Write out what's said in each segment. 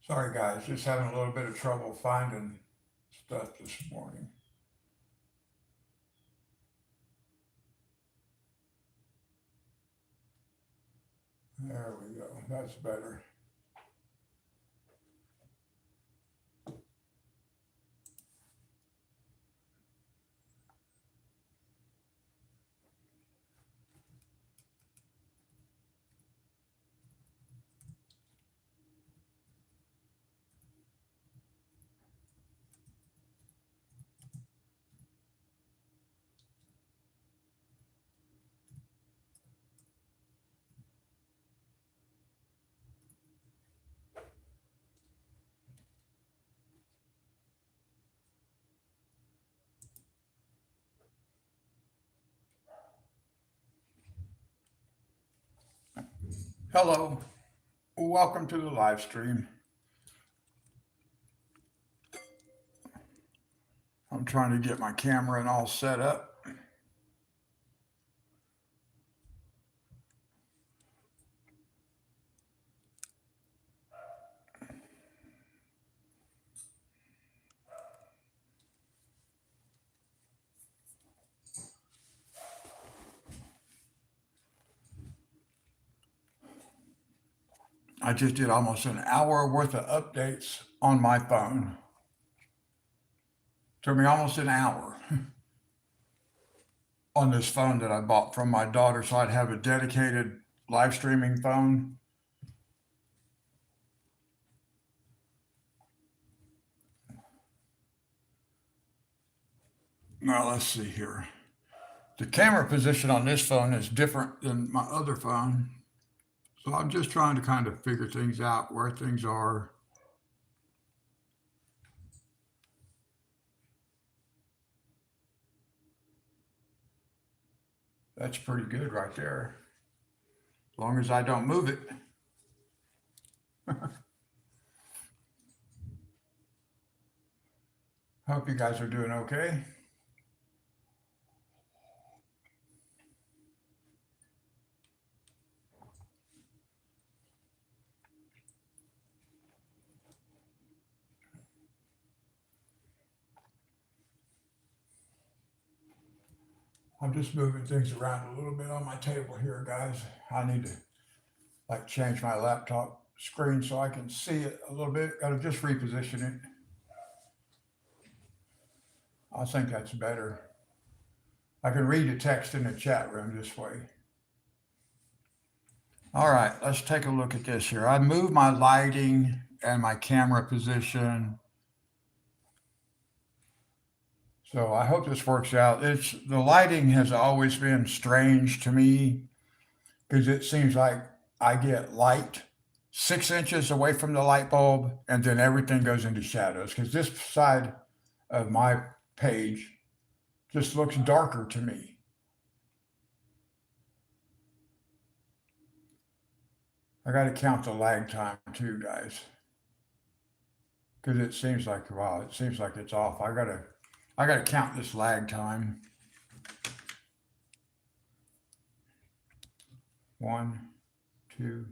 Sorry, guys, just having a little bit of trouble finding stuff this morning. There we go. That's better. Hello, welcome to the live stream. I'm trying to get my camera and all set up. I just did almost an hour worth of updates on my phone. Took me almost an hour on this phone that I bought from my daughter so I'd have a dedicated live streaming phone. Now let's see here. The camera position on this phone is different than my other phone. So I'm just trying to kind of figure things out where things are. That's pretty good right there. As long as I don't move it. Hope you guys are doing okay. I'm just moving things around a little bit on my table here, guys. I need to like change my laptop screen so I can see it a little bit. Got to just reposition it. I think that's better. I can read the text in the chat room this way. All right, let's take a look at this here. I moved my lighting and my camera position. So I hope this works out. It's the lighting has always been strange to me because it seems like I get light 6 inches away from the light bulb and then everything goes into shadows because this side of my page just looks darker to me. I got to count the lag time too, guys, because it seems like wow, it seems like it's off. I gotta count this lag time. 1, 2,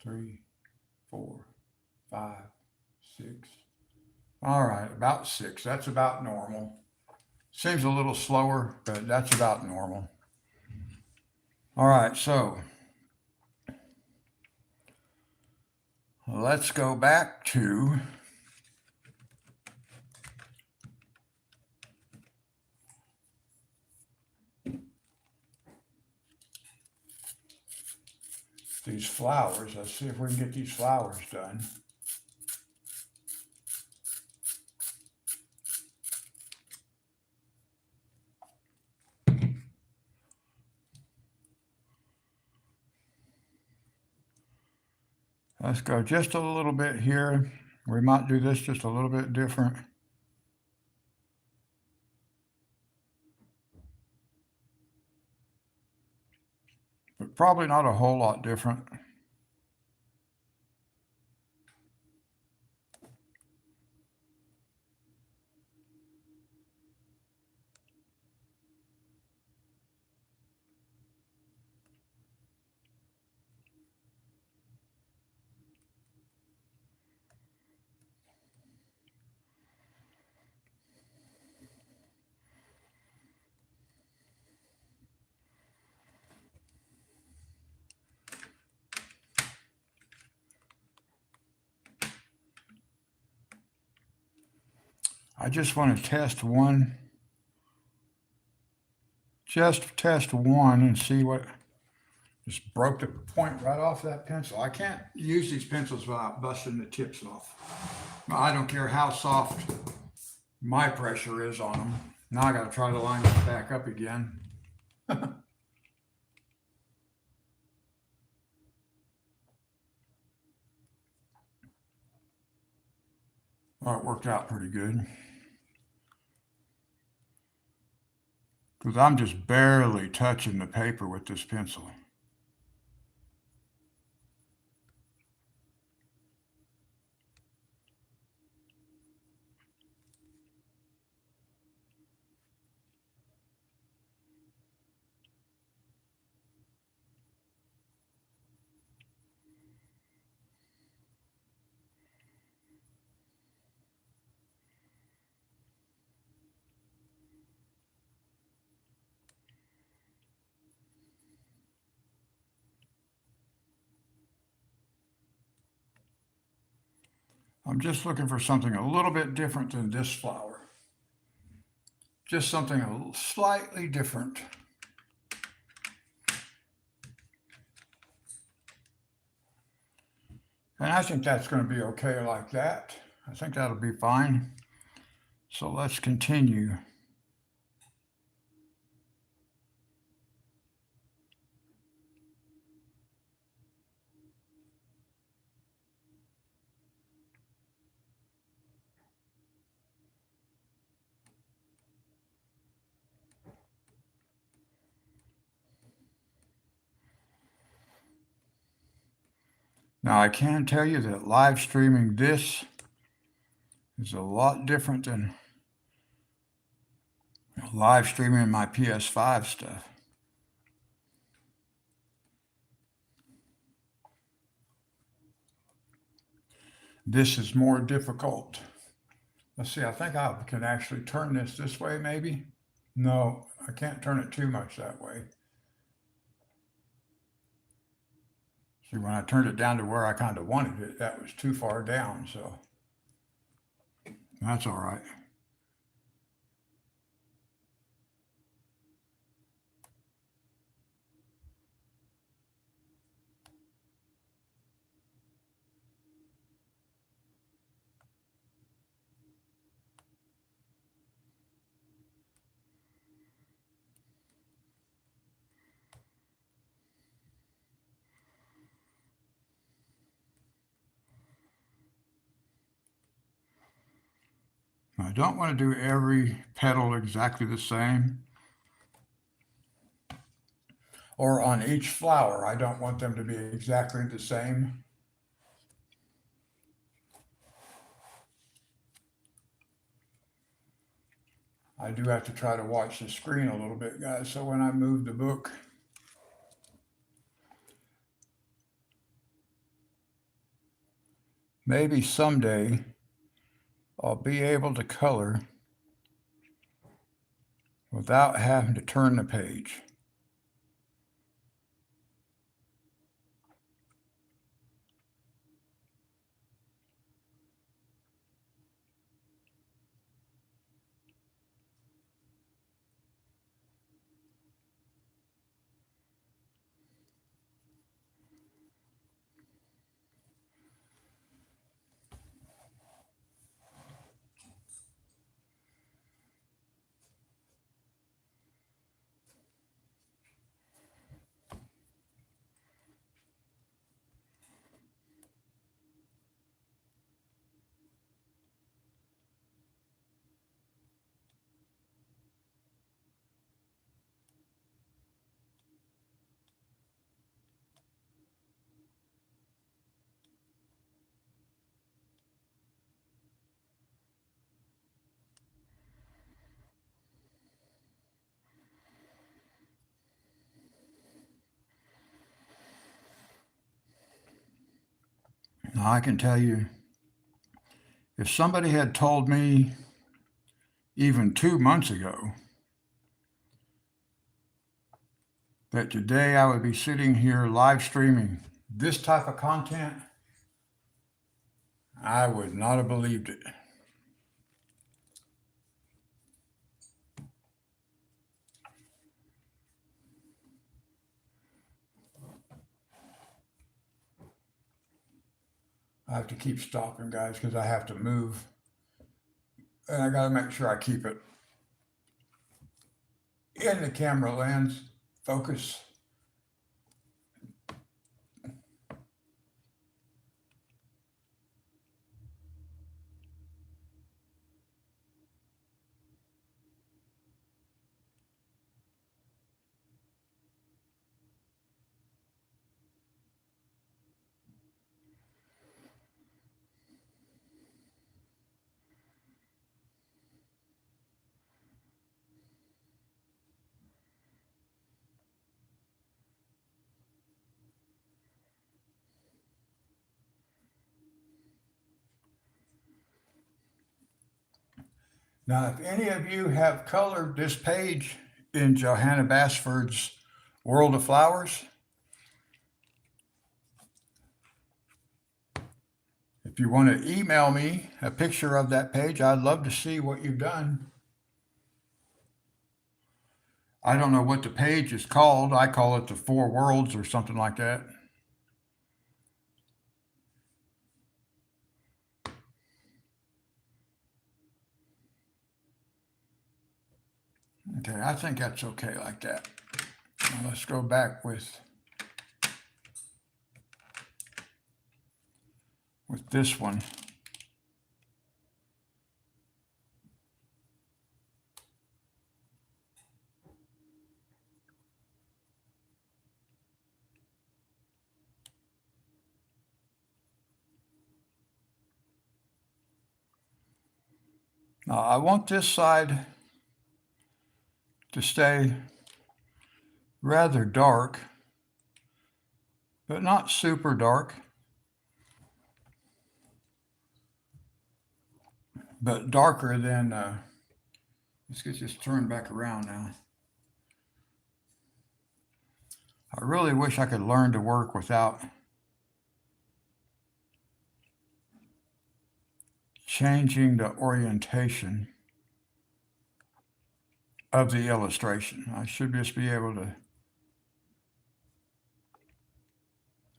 3, 4, 5, 6. All right, about 6. That's about normal. Seems a little slower, but that's about normal. All right, so let's go back to these flowers. Let's see if we can get these flowers done. Let's go just a little bit here. We might do this just a little bit different. But probably not a whole lot different. I just want to test one, just test one and see what, just broke the point right off that pencil. I can't use these pencils without busting the tips off. I don't care how soft my pressure is on them. Now I got to try to line it back up again. Well, it worked out pretty good. Because I'm just barely touching the paper with this pencil. I'm just looking for something a little bit different than this flower. Just something slightly different. And I think that's going to be okay like that. I think that'll be fine. So let's continue. Now I can tell you that live streaming this is a lot different than live streaming my PS5 stuff. This is more difficult. Let's see, I think I can actually turn this way maybe. No, I can't turn it too much that way. See, when I turned it down to where I kind of wanted it, that was too far down, so that's all right. I don't want to do every petal exactly the same. Or on each flower, I don't want them to be exactly the same. I do have to try to watch the screen a little bit, guys, so when I move the book, maybe someday I'll be able to color without having to turn the page. Now, I can tell you, if somebody had told me even 2 months ago that today I would be sitting here live streaming this type of content, I would not have believed it. I have to keep stopping, guys, because I have to move. And I got to make sure I keep it in the camera lens focus. Now, if any of you have colored this page in Johanna Basford's World of Flowers, if you want to email me a picture of that page, I'd love to see what you've done. I don't know what the page is called. I call it the Four Worlds or something like that. Okay, I think that's okay like that. Now let's go back with this one. Now I want this side to stay rather dark, but not super dark, but darker than, let's get this turned back around now. I really wish I could learn to work without changing the orientation of the illustration. I should just be able to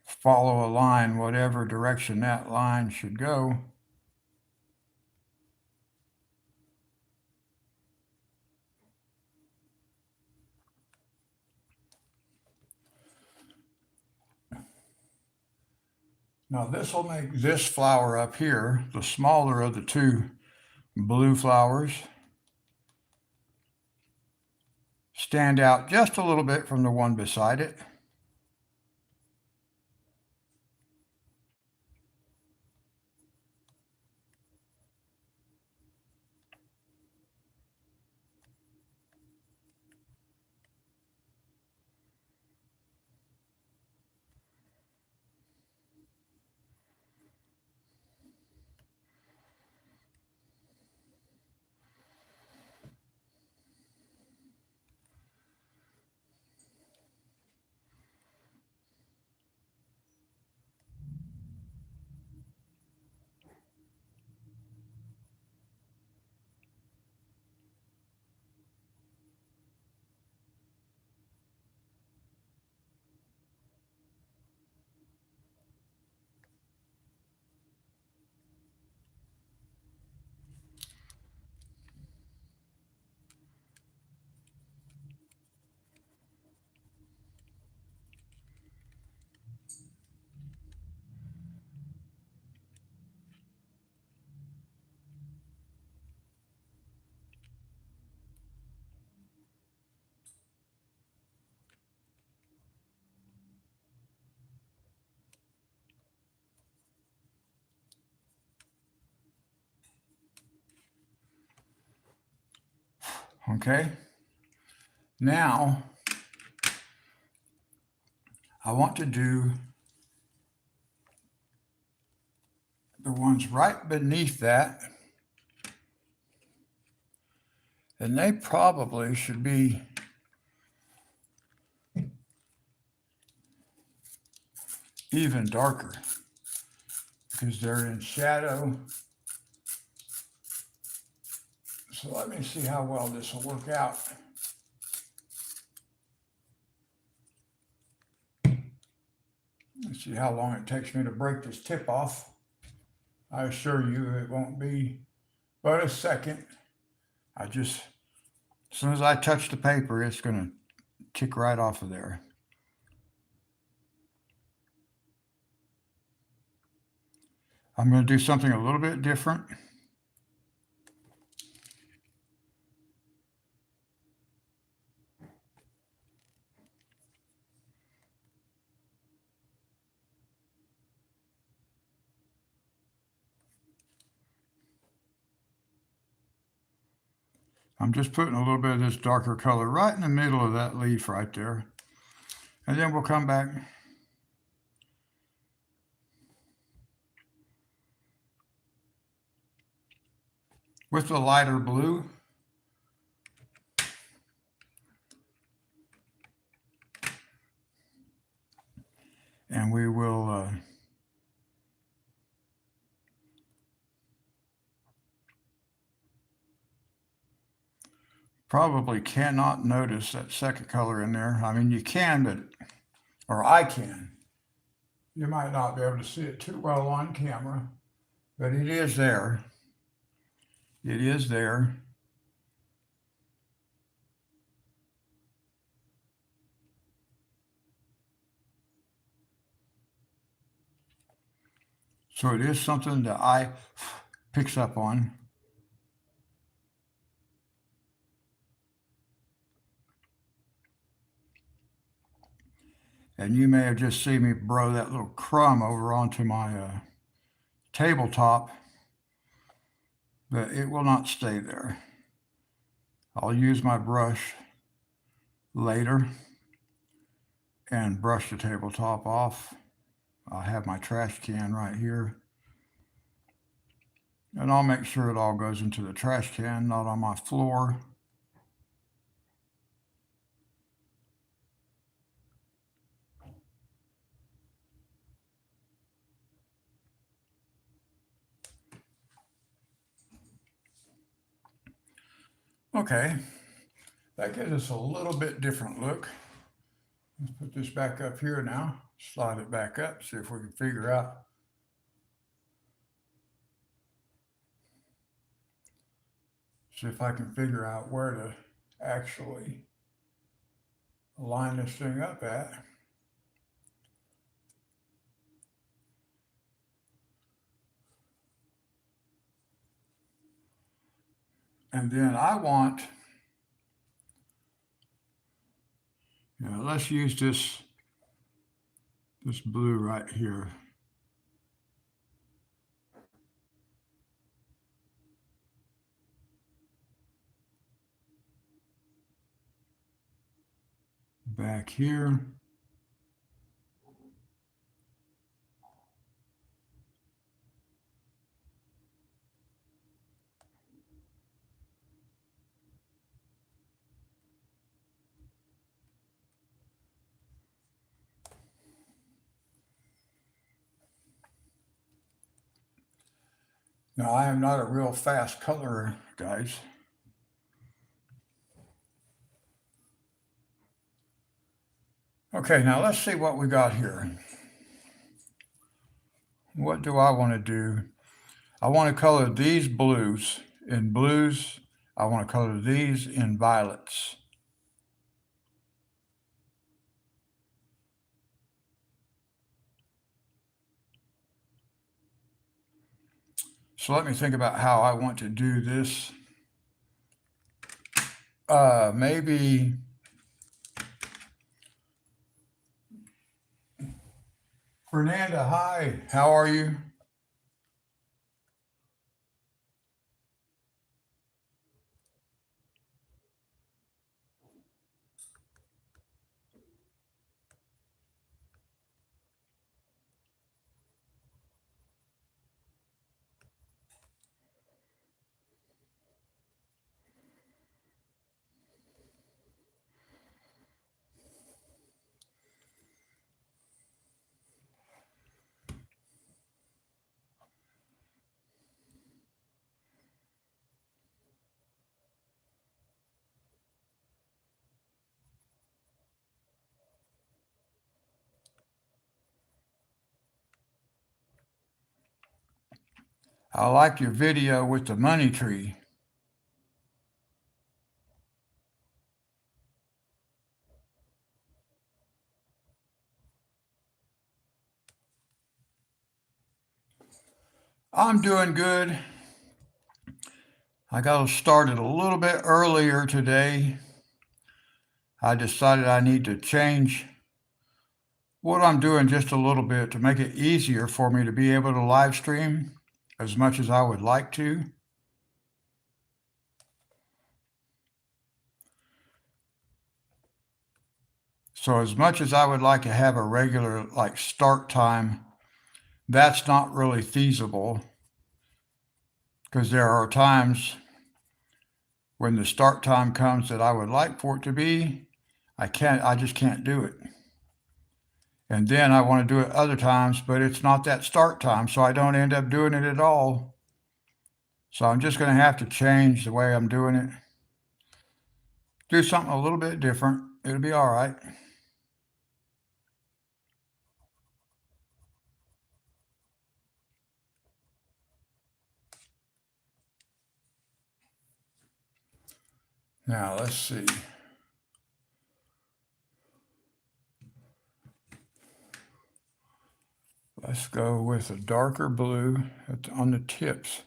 follow a line, whatever direction that line should go. Now this will make this flower up here, the smaller of the two blue flowers, stand out just a little bit from the one beside it. Okay. Now I want to do the ones right beneath that, and they probably should be even darker because they're in shadow. So let me see how well this will work out. Let's see how long it takes me to break this tip off. I assure you it won't be but a second. As soon as I touch the paper, it's going to tick right off of there. I'm going to do something a little bit different. I'm just putting a little bit of this darker color right in the middle of that leaf right there. And then we'll come back. With the lighter blue. And we will probably cannot notice that second color in there. I mean, you can, or I can. You might not be able to see it too well on camera, but it is there. It is there. So it is something that eye picks up on. And you may have just seen me blow that little crumb over onto my tabletop, but it will not stay there. I'll use my brush later and brush the tabletop off. I have my trash can right here. And I'll make sure it all goes into the trash can, not on my floor. Okay, that gives us a little bit different look. Let's put this back up here now, slide it back up, see if we can figure out. See if I can figure out where to actually line this thing up at. And then I want, let's use this blue right here. Back here. Now, I am not a real fast colorer, guys. Okay, now let's see what we got here. What do I want to do? I want to color these blues in blues. I want to color these in violets. So let me think about how I want to do this. Maybe Fernanda, hi, how are you? I like your video with the money tree. I'm doing good. I got started a little bit earlier today. I decided I need to change what I'm doing just a little bit to make it easier for me to be able to live stream as much as I would like to. So as much as I would like to have a regular like start time, that's not really feasible because there are times when the start time comes that I would like for it to be, I just can't do it. And then I want to do it other times, but it's not that start time, so I don't end up doing it at all. So I'm just going to have to change the way I'm doing it. Do something a little bit different. It'll be all right. Now let's see. Let's go with a darker blue on the tips.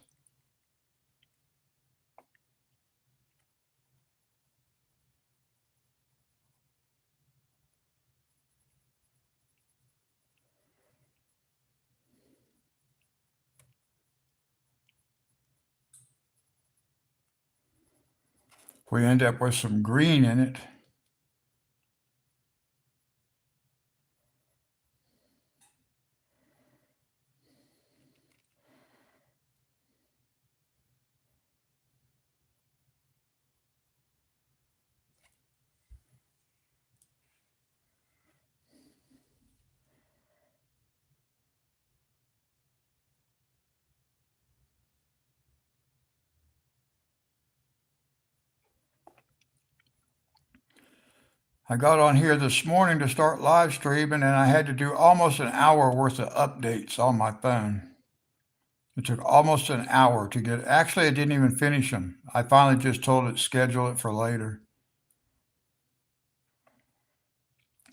We end up with some green in it. I got on here this morning to start live streaming and I had to do almost an hour worth of updates on my phone. It took almost an hour to get, actually, I didn't even finish them. I finally just told it schedule it for later.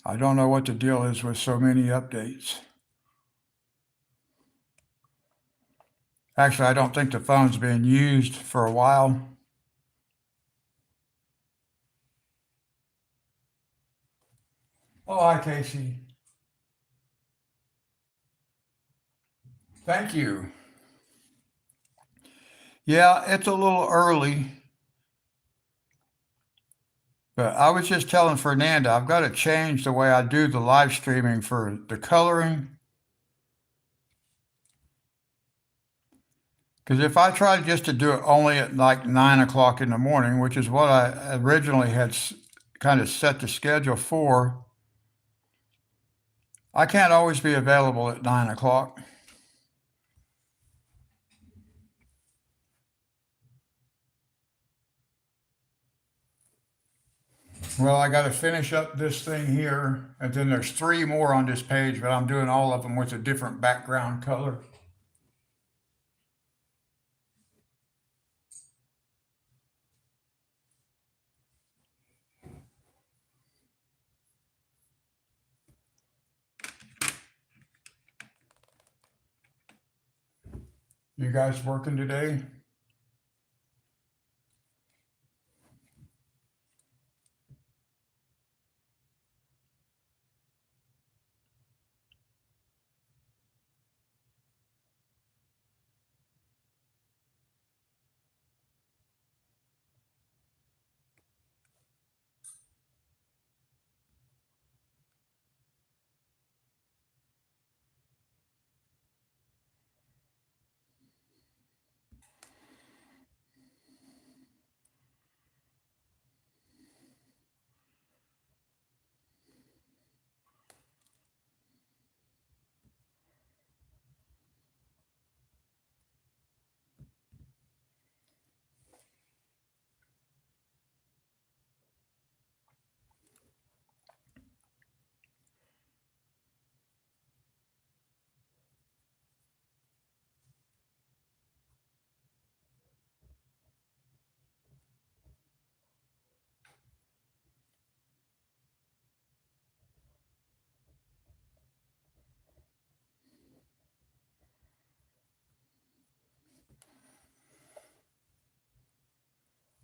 I don't know what the deal is with so many updates. Actually, I don't think the phone's been used for a while. Oh, hi, Casey. Thank you. Yeah, it's a little early, but I was just telling Fernanda I've got to change the way I do the live streaming for the coloring. Because if I try just to do it only at like 9 o'clock in the morning, which is what I originally had kind of set the schedule for, I can't always be available at 9 o'clock. Well, I got to finish up this thing here, and then there's three more on this page, but I'm doing all of them with a different background color. You guys working today?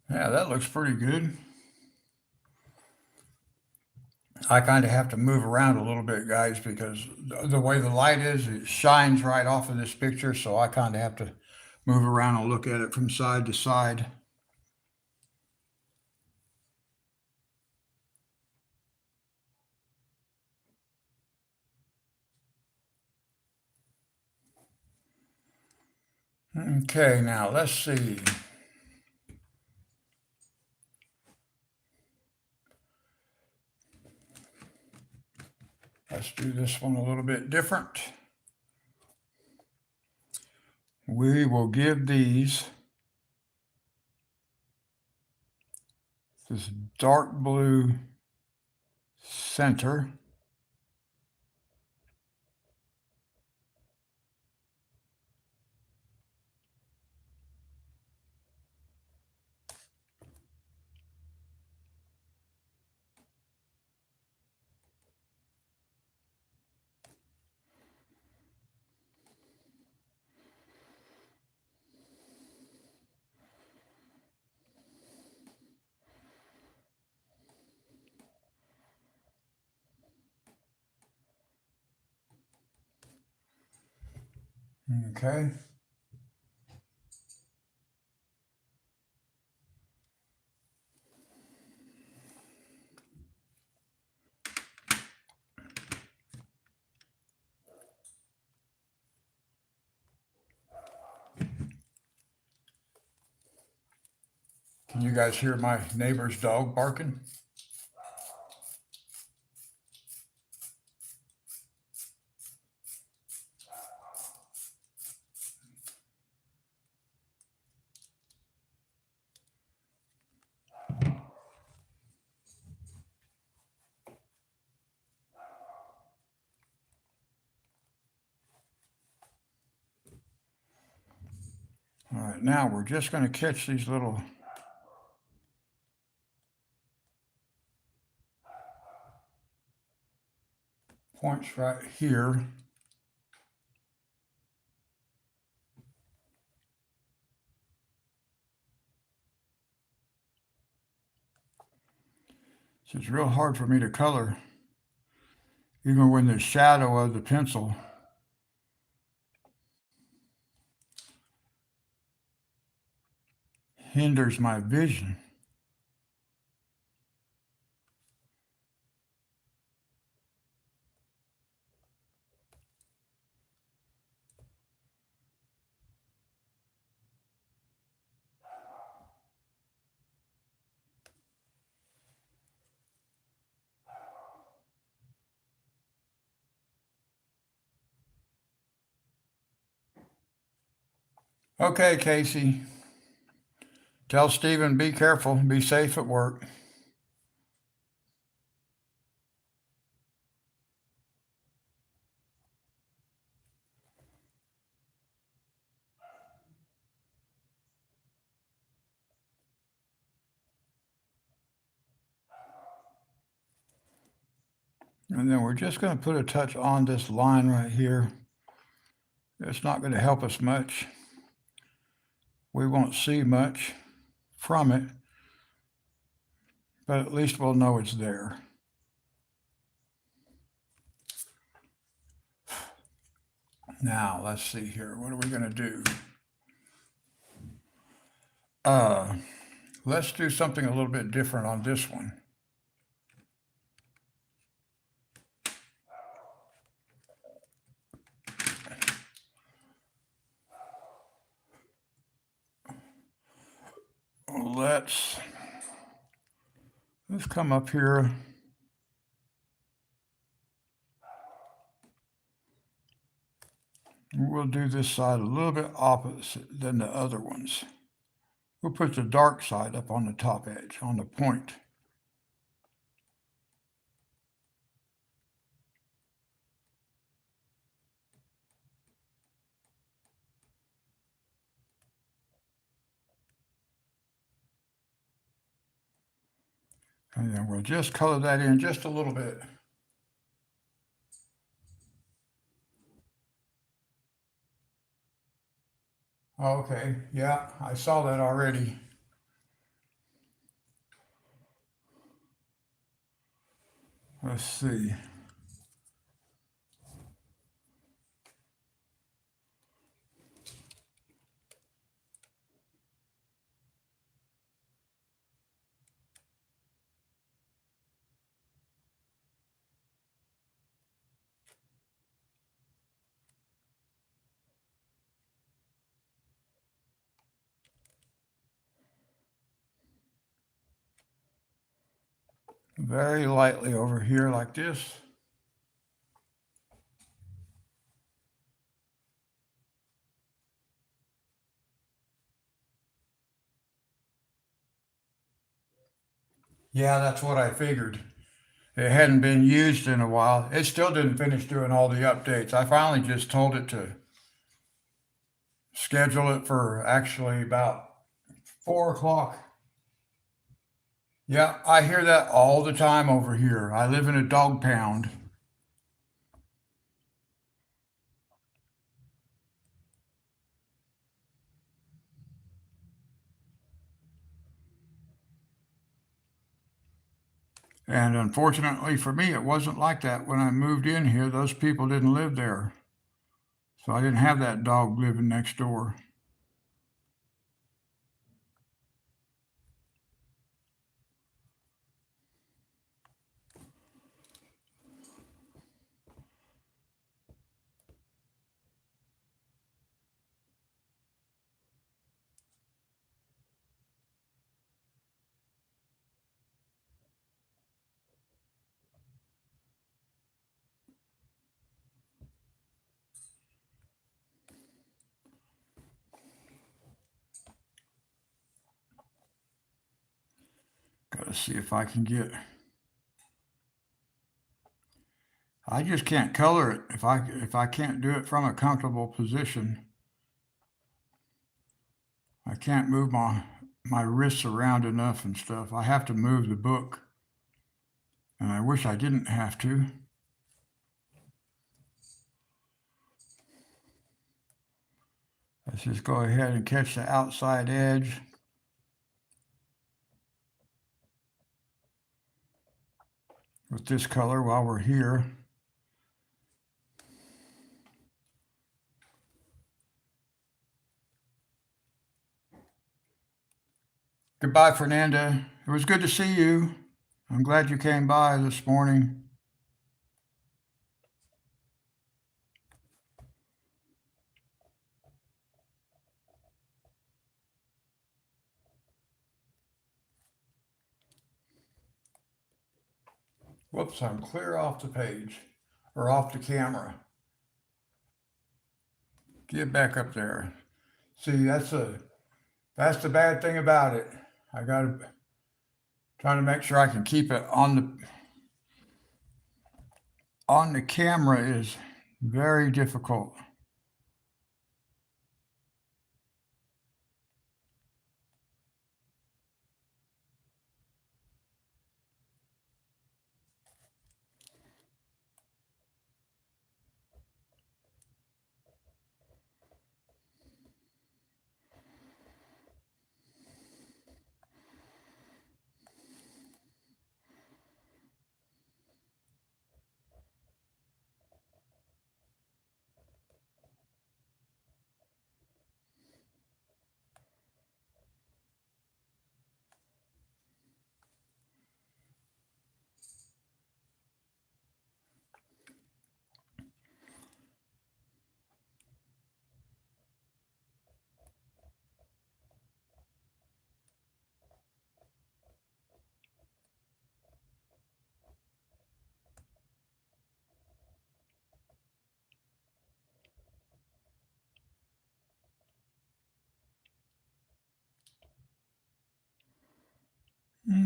Yeah, that looks pretty good. I kind of have to move around a little bit, guys, because the way the light is, it shines right off of this picture. So I kind of have to move around and look at it from side to side. Okay, now let's see. Let's do this one a little bit different. We will give these this dark blue center. Okay. Can you guys hear my neighbor's dog barking? All right, now we're just going to catch these little points right here. So it's real hard for me to color, even when the shadow of the pencil hinders my vision. Okay, Casey, tell Stephen be careful, be safe at work. And then we're just going to put a touch on this line right here. It's not going to help us much. We won't see much from it, but at least we'll know it's there. Now, let's see here. What are we going to do? Uh, let's do something a little bit different on this one. Let's come up here. We'll do this side a little bit opposite than the other ones. We'll put the dark side up on the top edge, on the point. And then we'll just color that in just a little bit. Okay, yeah, I saw that already. Let's see. Very lightly over here like this. Yeah, that's what I figured. It hadn't been used in a while. It still didn't finish doing all the updates. I finally just told it to schedule it for actually about 4 o'clock. Yeah, I hear that all the time over here. I live in a dog pound. And unfortunately for me, it wasn't like that when I moved in here. Those people didn't live there. So I didn't have that dog living next door. Gotta see if I can get. I just can't color it if I can't do it from a comfortable position. I can't move my wrists around enough and stuff. I have to move the book, and I wish I didn't have to. Let's just go ahead and catch the outside edge. With this color while we're here. Goodbye, Fernanda. It was good to see you. I'm glad you came by this morning. Whoops, I'm clear off the page or off the camera. Get back up there. See, that's the bad thing about it. I gotta trying to make sure I can keep it on the camera is very difficult.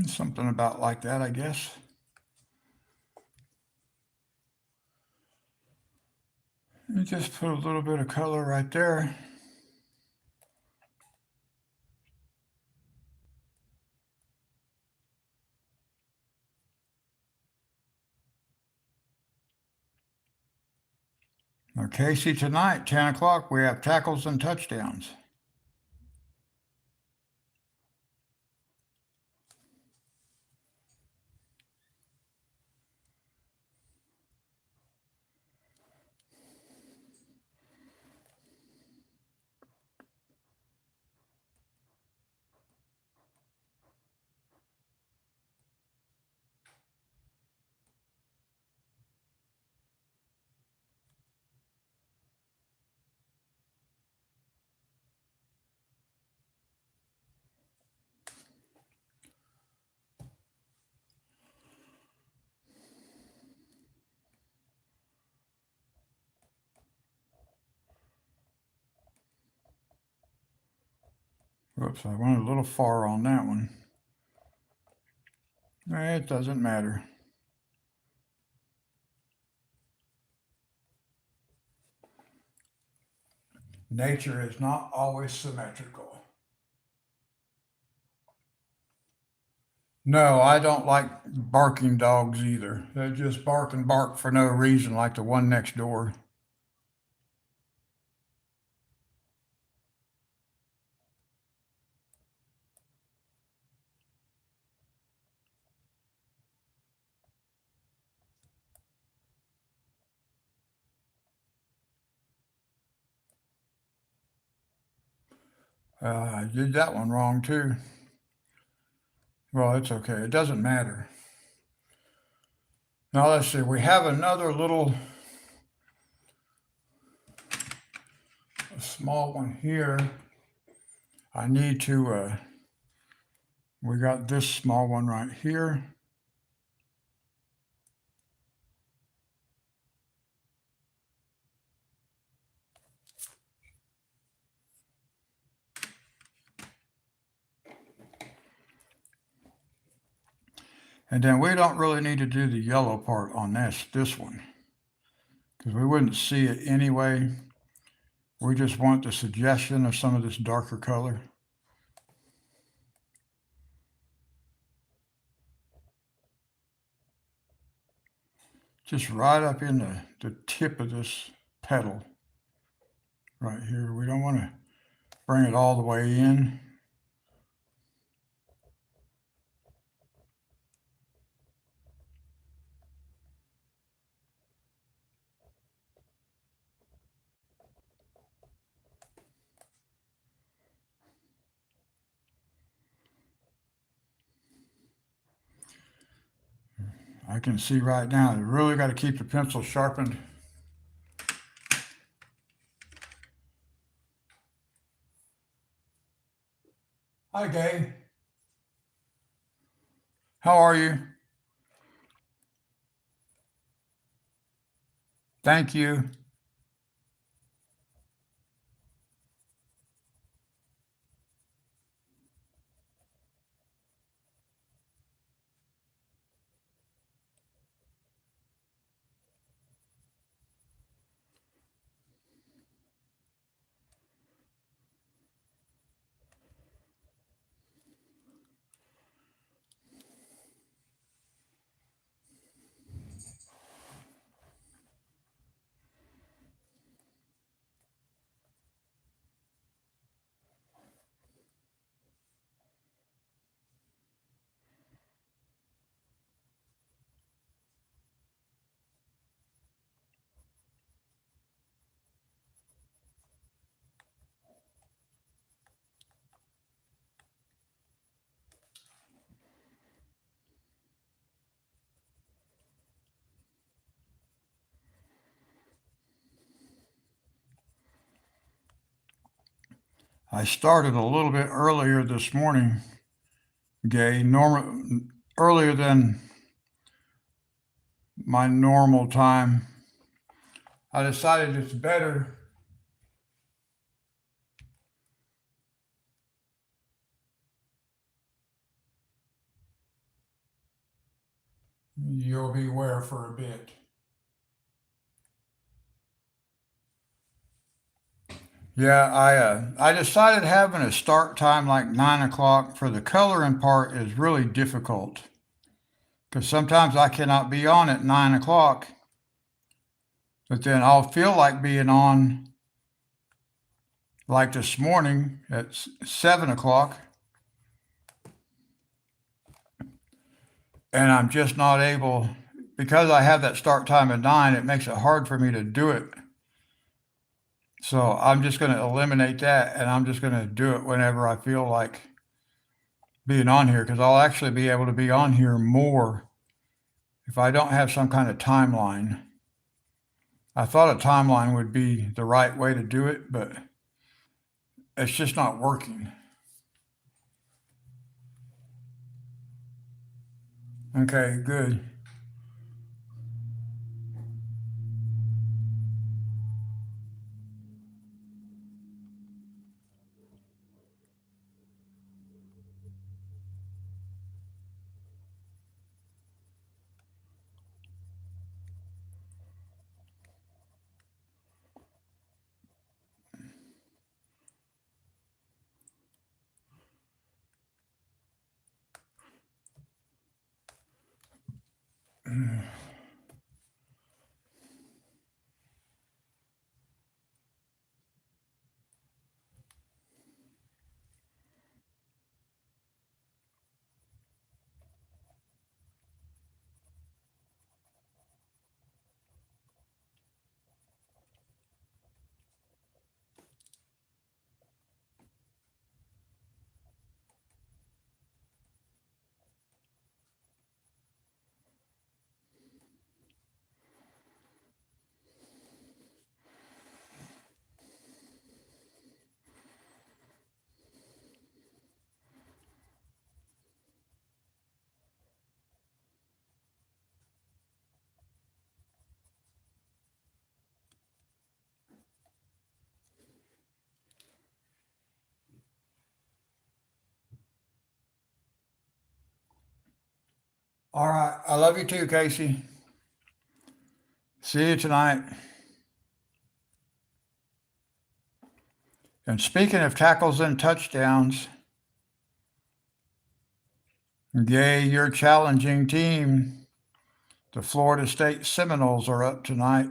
Something about like that, I guess. You just put a little bit of color right there. Now, Casey, tonight, 10 o'clock, we have tackles and touchdowns. Whoops, I went a little far on that one. It doesn't matter. Nature is not always symmetrical. No, I don't like barking dogs either. They just bark and bark for no reason, like the one next door. I did that one wrong too. Well, it's okay. It doesn't matter. Now let's see. We have another little small one here. I need to, we got this small one right here. And then we don't really need to do the yellow part on this one, because we wouldn't see it anyway. We just want the suggestion of some of this darker color. Just right up in the tip of this petal right here. We don't want to bring it all the way in. I can see right now, you really got to keep the pencil sharpened. Hi, Gay. How are you? Thank you. I started a little bit earlier this morning, Gay, earlier than my normal time. I decided it's better. You'll beware for a bit. Yeah, I decided having a start time like 9 o'clock for the coloring part is really difficult because sometimes I cannot be on at 9 o'clock, but then I'll feel like being on like this morning at 7 o'clock, and I'm just not able because I have that start time at 9. It makes it hard for me to do it. So I'm just going to eliminate that, and I'm just going to do it whenever I feel like being on here because I'll actually be able to be on here more if I don't have some kind of timeline. I thought a timeline would be the right way to do it, but it's just not working. Okay, good. All right. I love you too, Casey. See you tonight. And speaking of tackles and touchdowns, yay, your challenging team. The Florida State Seminoles are up tonight.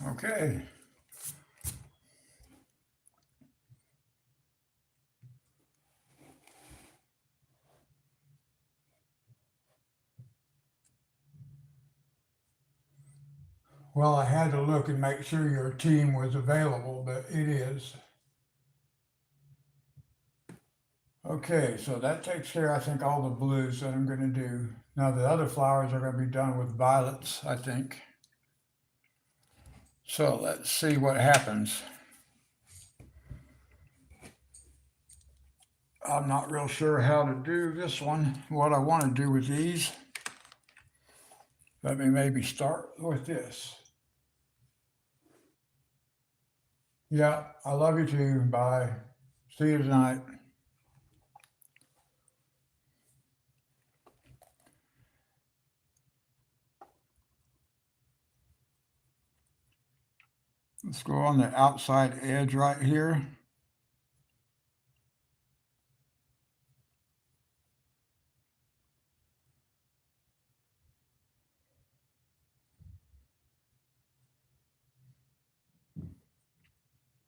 Okay. Well, I had to look and make sure your team was available, but it is. Okay, so that takes care, I think, all the blues that I'm going to do. Now the other flowers are going to be done with violets, I think. So let's see what happens. I'm not real sure how to do this one, what I want to do with these. Let me maybe start with this. Yeah, I love you too. Bye. See you tonight. Let's go on the outside edge right here.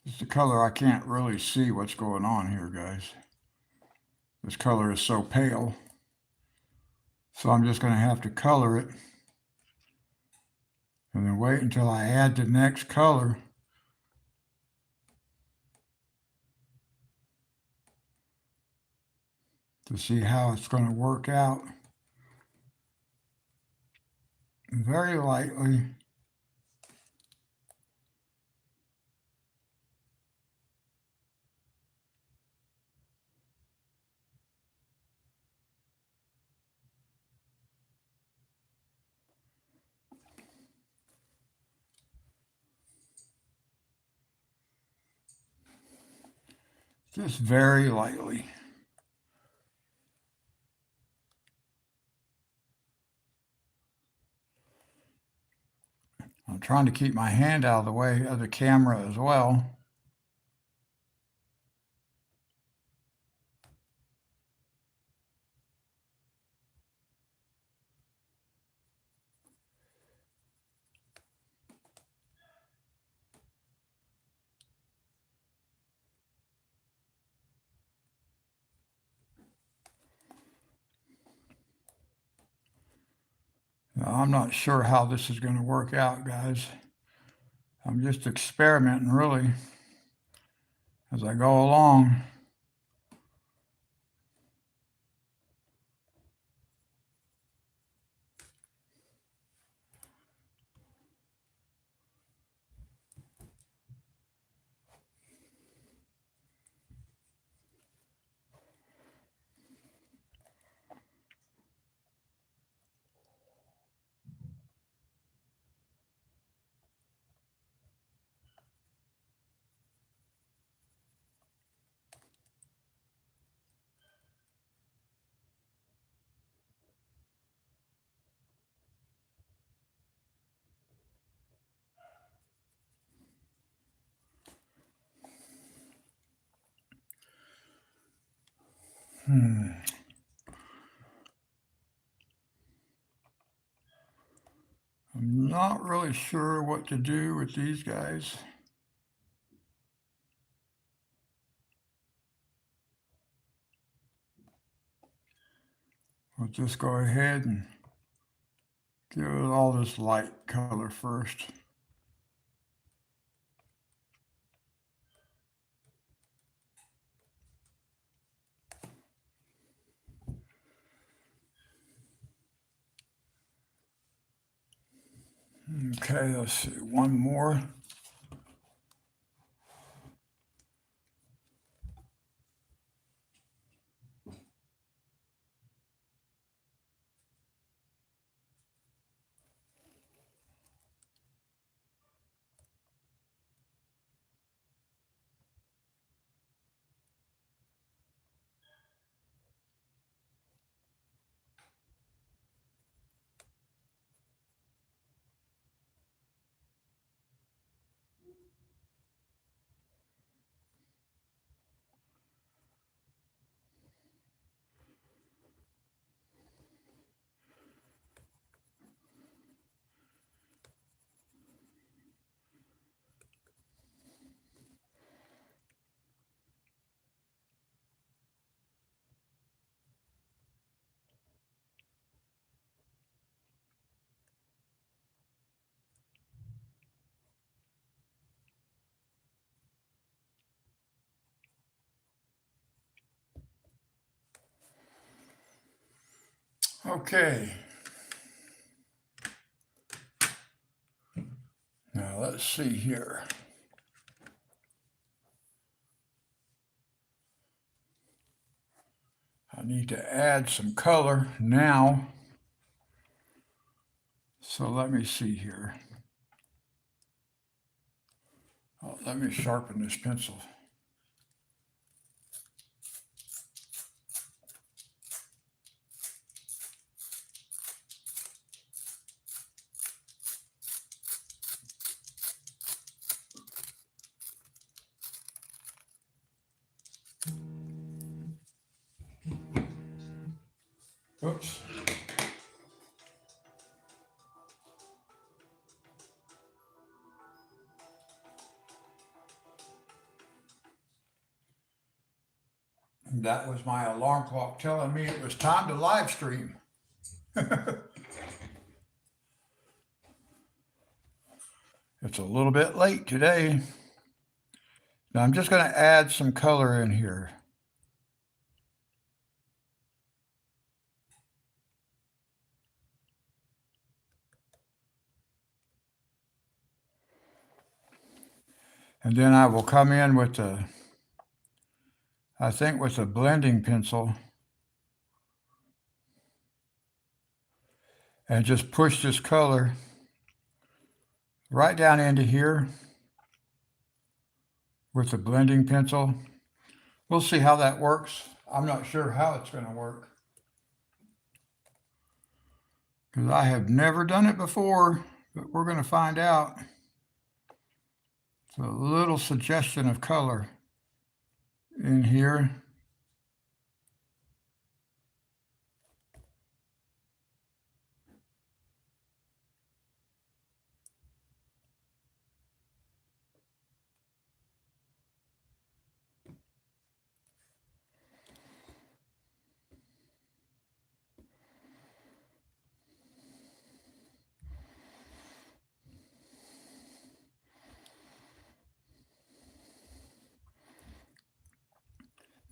It's the color I can't really see what's going on here, guys. This color is so pale. So I'm just going to have to color it and then wait until I add the next color. To see how it's going to work out. Very lightly. Just very lightly. I'm trying to keep my hand out of the way of the camera as well. I'm not sure how this is going to work out, guys. I'm just experimenting really as I go along. I'm not really sure what to do with these guys. We'll just go ahead and give it all this light color first. Okay, let's see, one more. Okay. Now let's see here. I need to add some color now. So let me see here. Oh, let me sharpen this pencil. Oops. That was my alarm clock telling me it was time to live stream. It's a little bit late today. Now I'm just going to add some color in here. And then I will come in with I think with a blending pencil and just push this color right down into here with the blending pencil. We'll see how that works. I'm not sure how it's going to work because I have never done it before, but we're going to find out. So a little suggestion of color in here.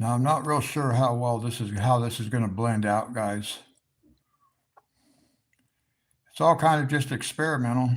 Now I'm not real sure how this is going to blend out, guys. It's all kind of just experimental.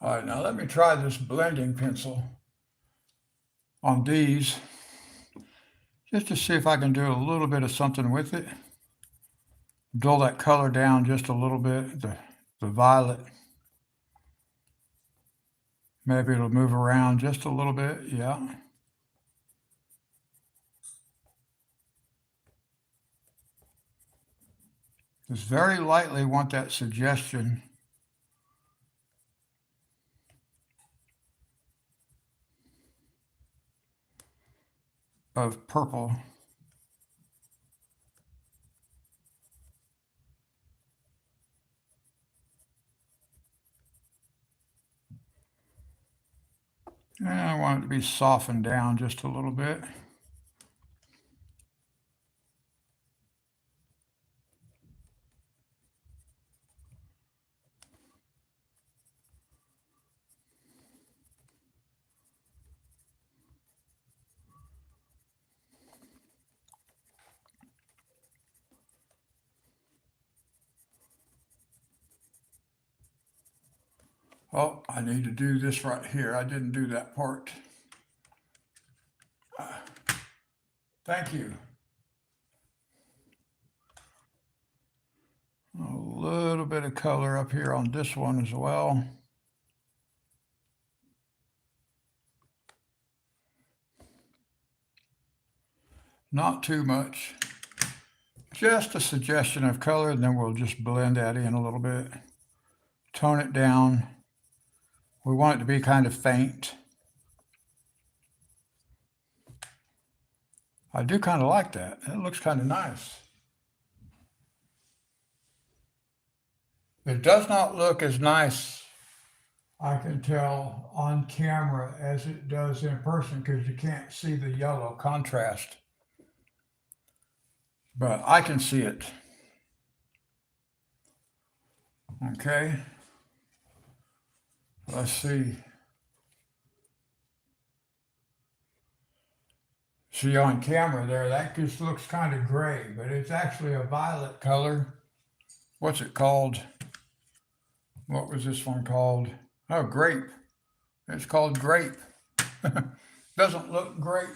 All right, now let me try this blending pencil on these just to see if I can do a little bit of something with it. Dull that color down just a little bit, the violet. Maybe it'll move around just a little bit, yeah. Just very lightly want that suggestion of purple. And I want it to be softened down just a little bit. Oh, I need to do this right here. I didn't do that part. Thank you. A little bit of color up here on this one as well. Not too much. Just a suggestion of color, and then we'll just blend that in a little bit. Tone it down. We want it to be kind of faint. I do kind of like that. It looks kind of nice. It does not look as nice, I can tell, on camera as it does in person because you can't see the yellow contrast. But I can see it. Okay. Let's see. See on camera there, that just looks kind of gray, but it's actually a violet color. What's it called? What was this one called? Oh, grape. It's called grape. Doesn't look great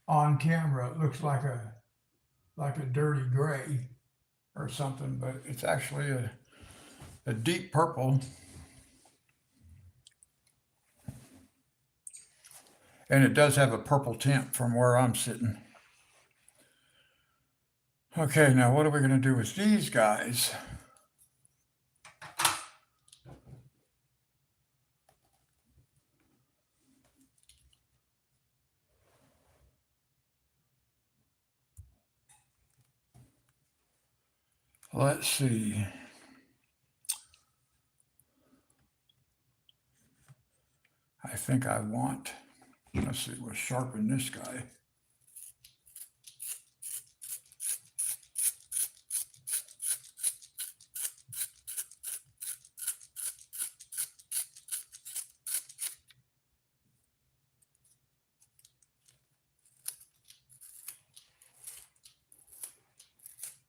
on camera. It looks like a dirty gray or something, but it's actually a deep purple. And it does have a purple tint from where I'm sitting. Okay, now what are we going to do with these guys? Let's see. I think I want, let's see, we'll sharpen this guy.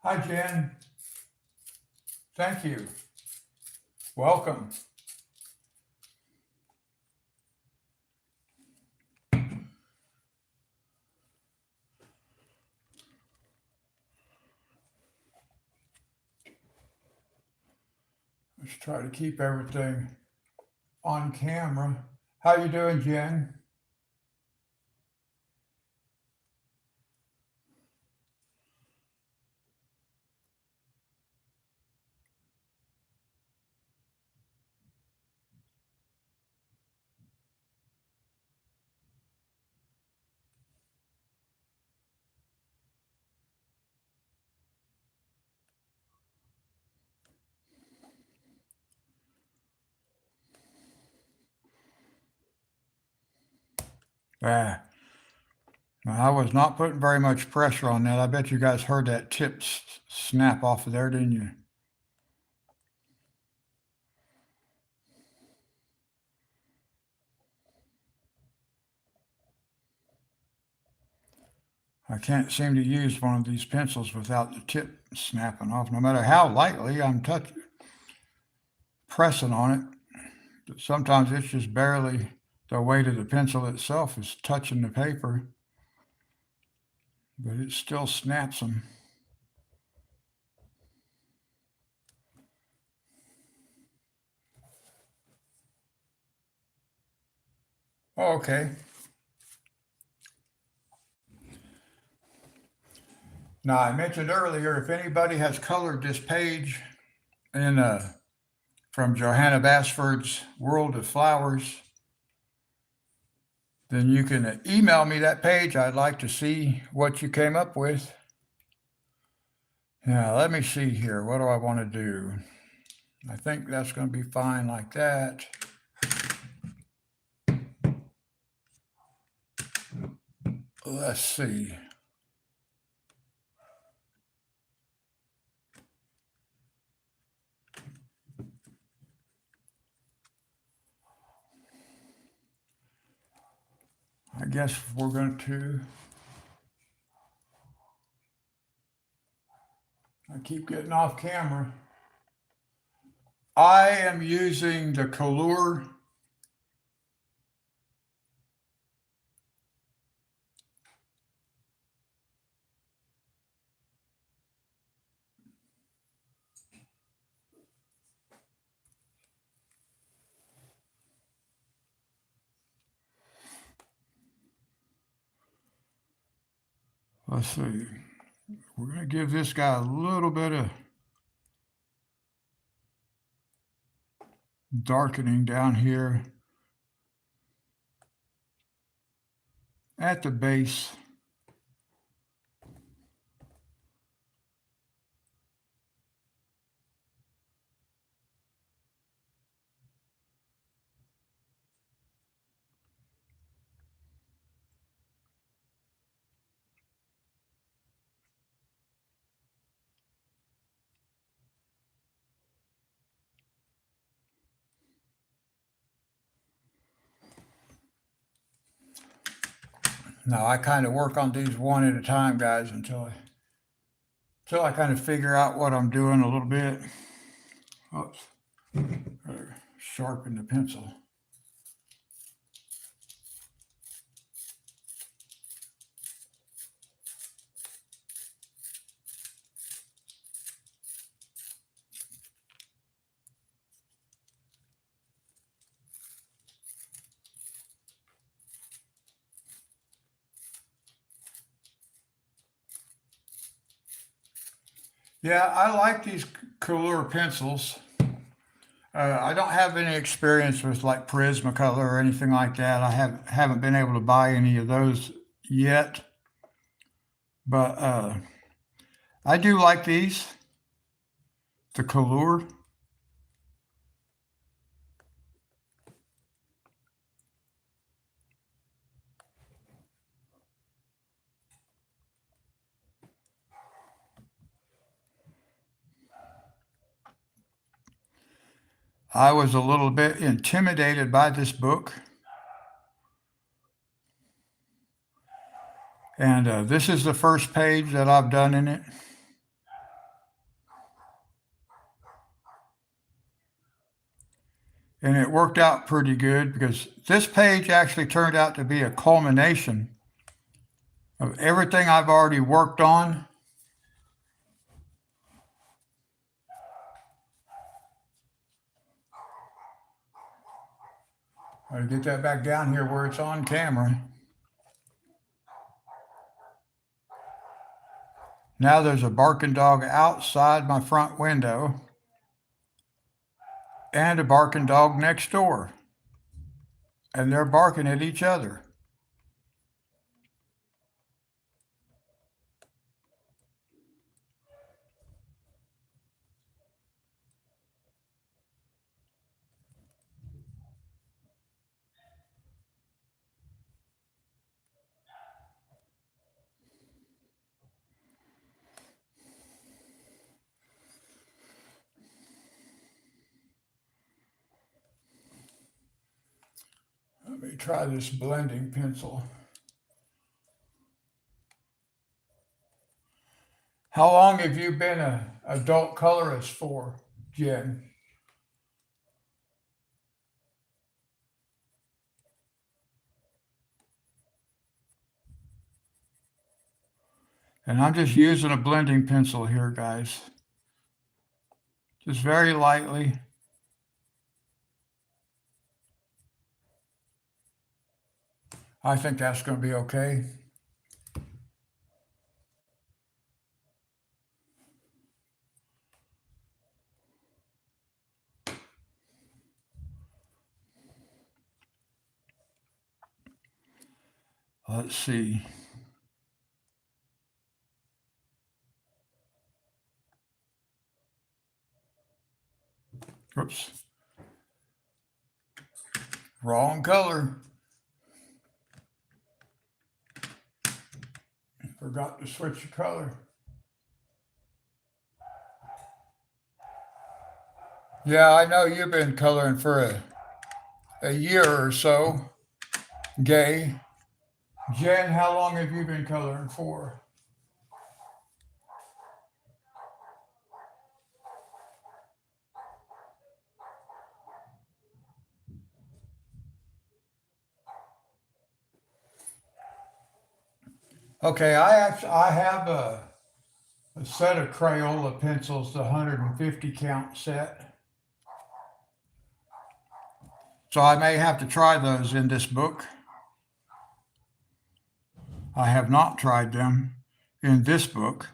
Hi, Jen. Thank you. Welcome. Let's try to keep everything on camera. How you doing, Jen? Ah, I was not putting very much pressure on that. I bet you guys heard that tip snap off of there, didn't you? I can't seem to use one of these pencils without the tip snapping off, no matter how lightly I'm pressing on it. But sometimes it's just barely the weight of the pencil itself is touching the paper, but it still snaps them. Oh, okay. Now, I mentioned earlier if anybody has colored this page in from Johanna Basford's World of Flowers, then you can email me that page. I'd like to see what you came up with. Now, let me see here. What do I want to do? I think that's going to be fine like that. Let's see. I guess we're going to. I keep getting off camera. I am using the Color. Let's see. We're going to give this guy a little bit of darkening down here at the base. Now I kind of work on these one at a time, guys, until I kind of figure out what I'm doing a little bit. Oops. Better sharpen the pencil. Yeah, I like these cooler pencils. I don't have any experience with like Prismacolor or anything like that. I haven't been able to buy any of those yet, but I do like these, the Color. I was a little bit intimidated by this book, and this is the first page that I've done in it. And it worked out pretty good because this page actually turned out to be a culmination of everything I've already worked on. I'll get that back down here where it's on camera. Now there's a barking dog outside my front window and a barking dog next door, and they're barking at each other. Let me try this blending pencil. How long have you been an adult colorist for, Jen? And I'm just using a blending pencil here, guys. Just very lightly. I think that's going to be okay. Let's see. Oops. Wrong color. Forgot to switch the color. Yeah, I know you've been coloring for a year or so, Gay. Jen, how long have you been coloring for? Okay, I have a set of Crayola pencils, the 150 count set. So I may have to try those in this book. I have not tried them in this book.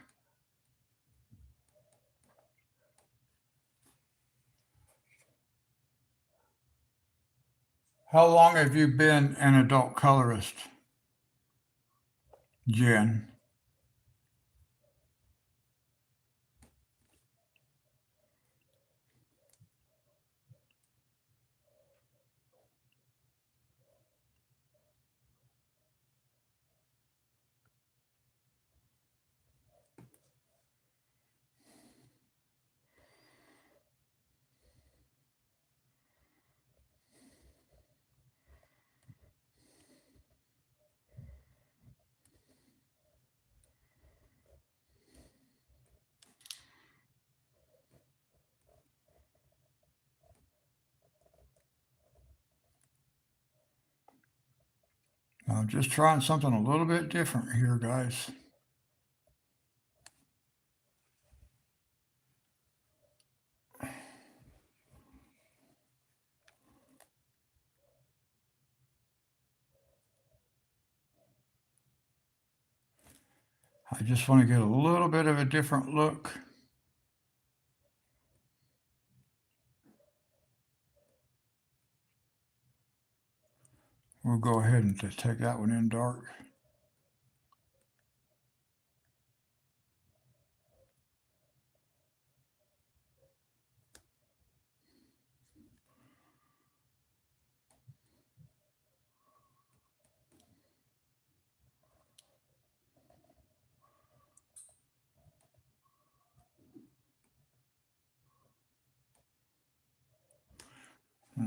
How long have you been an adult colorist, Jen? I'm just trying something a little bit different here, guys. I just want to get a little bit of a different look. We'll go ahead and just take that one in dark.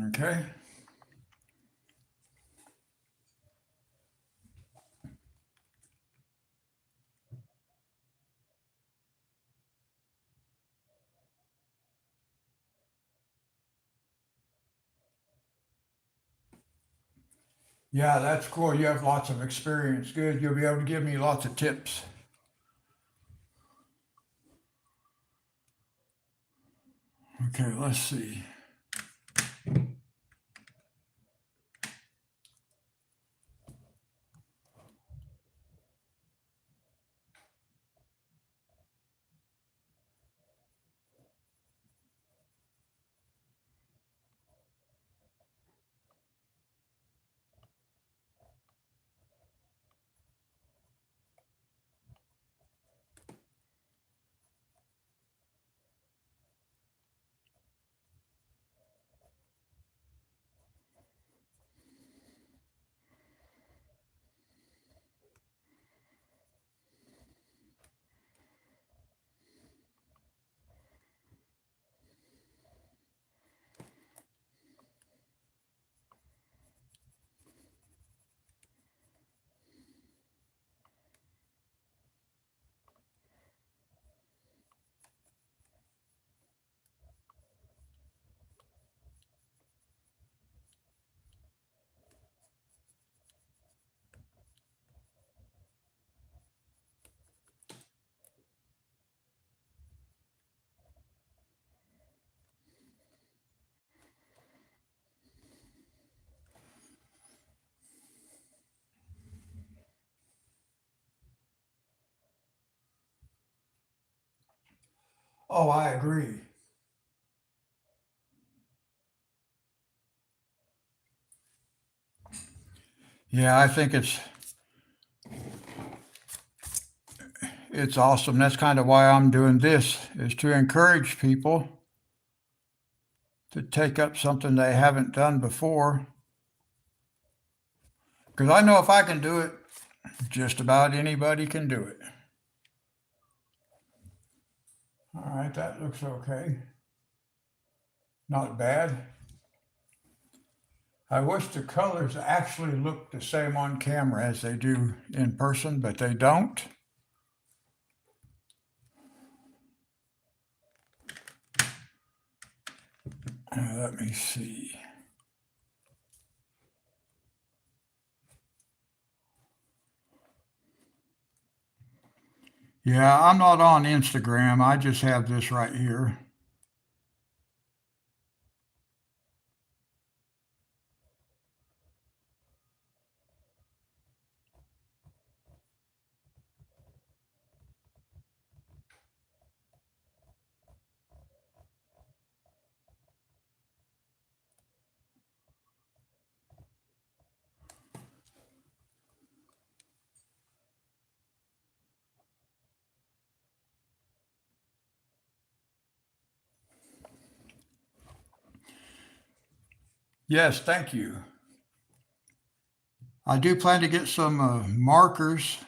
Okay. Yeah, that's cool. You have lots of experience. Good. You'll be able to give me lots of tips. Okay, let's see. Oh, I agree. Yeah, I think it's awesome. That's kind of why I'm doing this, is to encourage people to take up something they haven't done before. Because I know if I can do it, just about anybody can do it. All right, that looks okay. Not bad. I wish the colors actually looked the same on camera as they do in person, but they don't. Let me see. Yeah, I'm not on Instagram. I just have this right here. Yes, thank you. I do plan to get some markers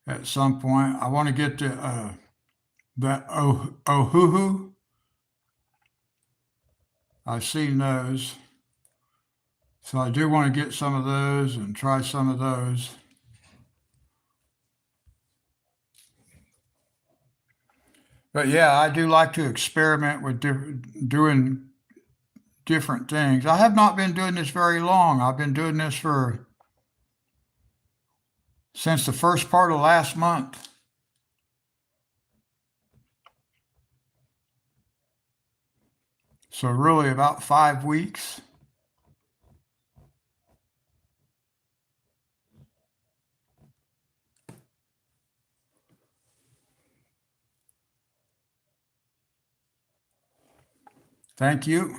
at some point. I want to get the Ohuhu. I've seen those. So I do want to get some of those and try some of those. But yeah, I do like to experiment with doing different things. I have not been doing this very long. I've been doing this for since the first part of last month. So really about 5 weeks. Thank you.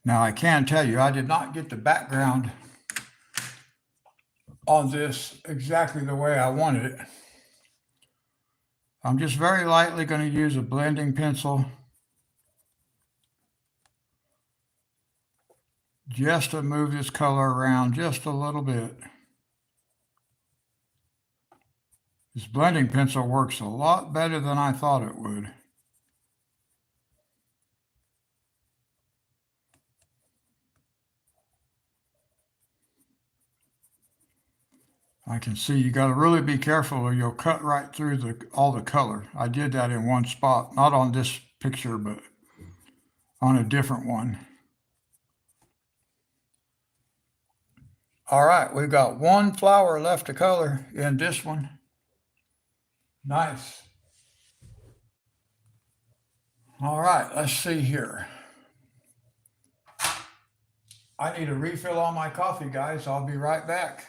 Now I can tell you, I did not get the background on this exactly the way I wanted it. I'm just very lightly going to use a blending pencil just to move this color around just a little bit. This blending pencil works a lot better than I thought it would. I can see you got to really be careful or you'll cut right through all the color. I did that in one spot, not on this picture, but on a different one. All right, we've got one flower left to color in this one. Nice. All right, let's see here. I need a refill on my coffee, guys. I'll be right back.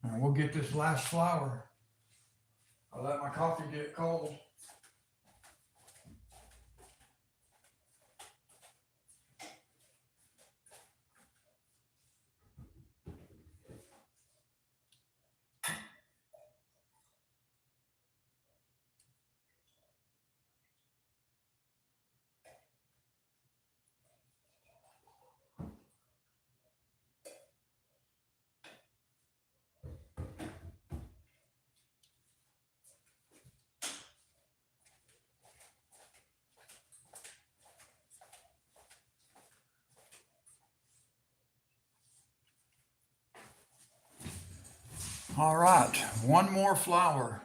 And we'll get this last flower. I'll let my coffee get cold. All right, one more flower.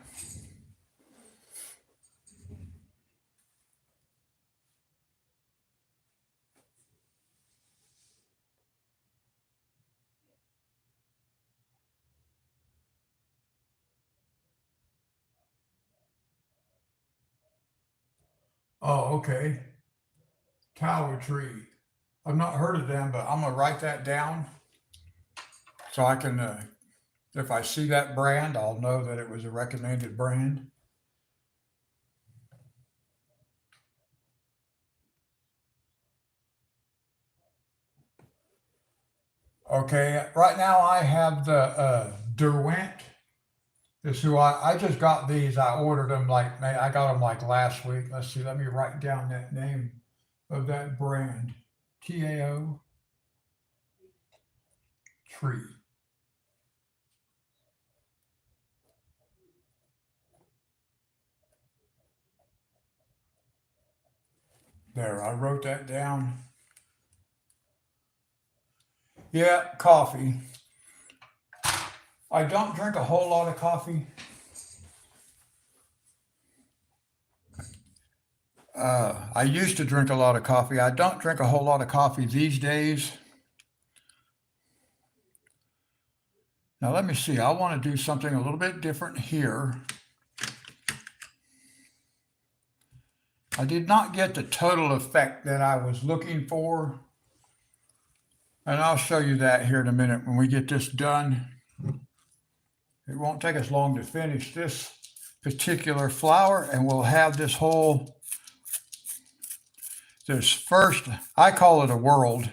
Oh, okay. Tower tree. I've not heard of them, but I'm gonna write that down so I can, if I see that brand, I'll know that it was a recommended brand. Okay, right now I have the Derwent. Is who I just got these. I ordered them like I got them like last week. Let's see. Let me write down that name of that brand. TAO Tree. There, I wrote that down. Yeah, coffee. I don't drink a whole lot of coffee. I used to drink a lot of coffee. I don't drink a whole lot of coffee these days. Now, let me see. I want to do something a little bit different here. I did not get the total effect that I was looking for. And I'll show you that here in a minute when we get this done. It won't take us long to finish this particular flower, and we'll have this first, I call it a world.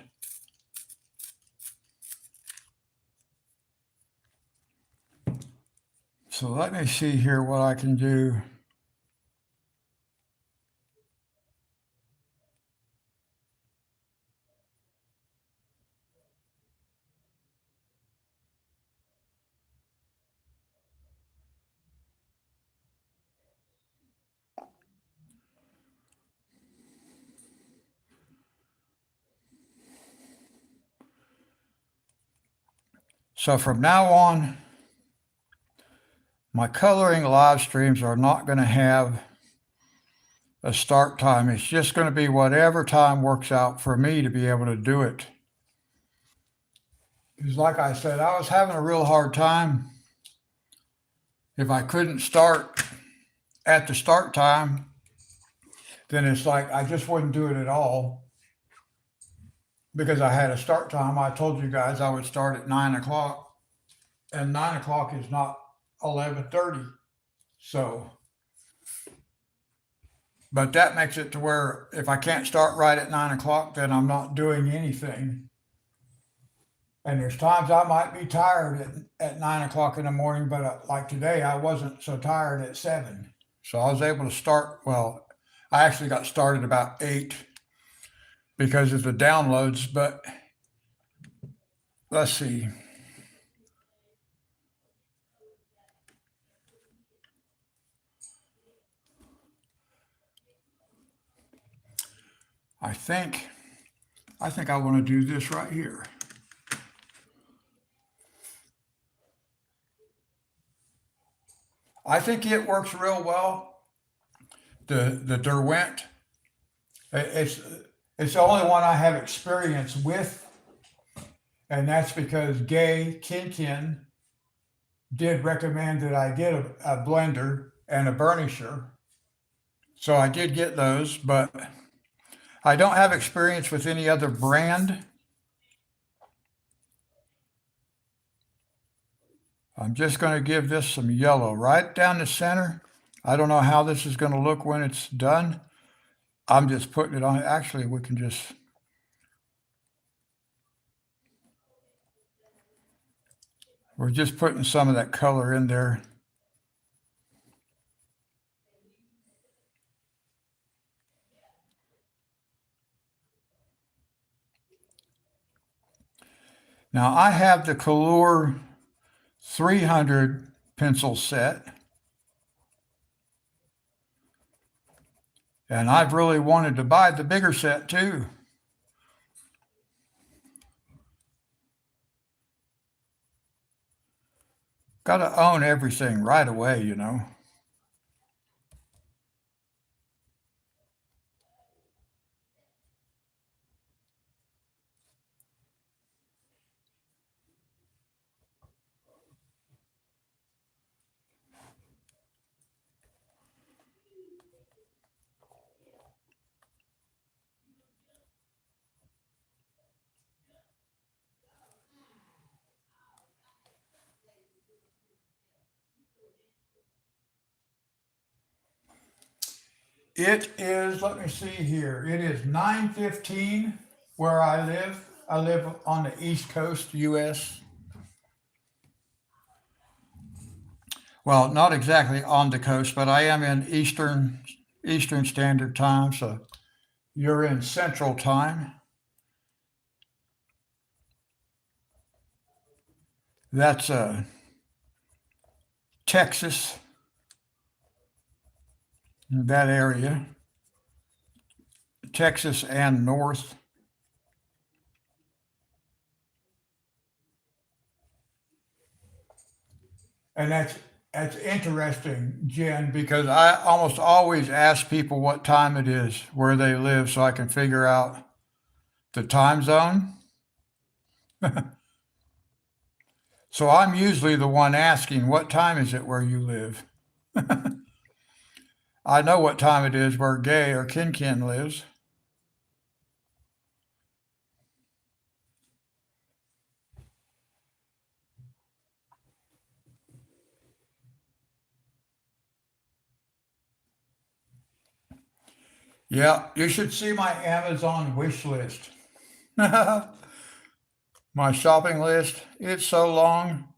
So let me see here what I can do. So from now on, my coloring live streams are not going to have a start time. It's just going to be whatever time works out for me to be able to do it. Because, like I said, I was having a real hard time if I couldn't start at the start time, then it's like I just wouldn't do it at all because I had a start time. I told you guys I would start at 9 o'clock, and 9 o'clock is not 11:30. So, but that makes it to where if I can't start right at 9 o'clock, then I'm not doing anything. And there's times I might be tired at 9 o'clock in the morning, but like today, I wasn't so tired at 7. So I was able to start. Well, I actually got started about 8 because of the downloads, but let's see. I think I want to do this right here. I think it works real well. The Derwent. It's it's the only one I have experience with, and that's because Gay Kinkin did recommend that I get a blender and a burnisher. So I did get those, but I don't have experience with any other brand. I'm just going to give this some yellow right down the center. I don't know how this is going to look when it's done. I'm just putting it on. Actually, we're just putting some of that color in there. Now I have the Color 300 pencil set, and I've really wanted to buy the bigger set too. Got to own everything right away, you know. It is, let me see here. It is 9:15 where I live. I live on the East Coast, US. Well, not exactly on the coast, but I am in Eastern Standard Time, so you're in Central Time. That's Texas, that area, Texas and north. And that's interesting, Jen, because I almost always ask people what time it is where they live so I can figure out the time zone. So I'm usually the one asking, what time is it where you live? I know what time it is where Gay or Kin Kin lives. Yeah, you should see my Amazon wish list. My shopping list. It's so long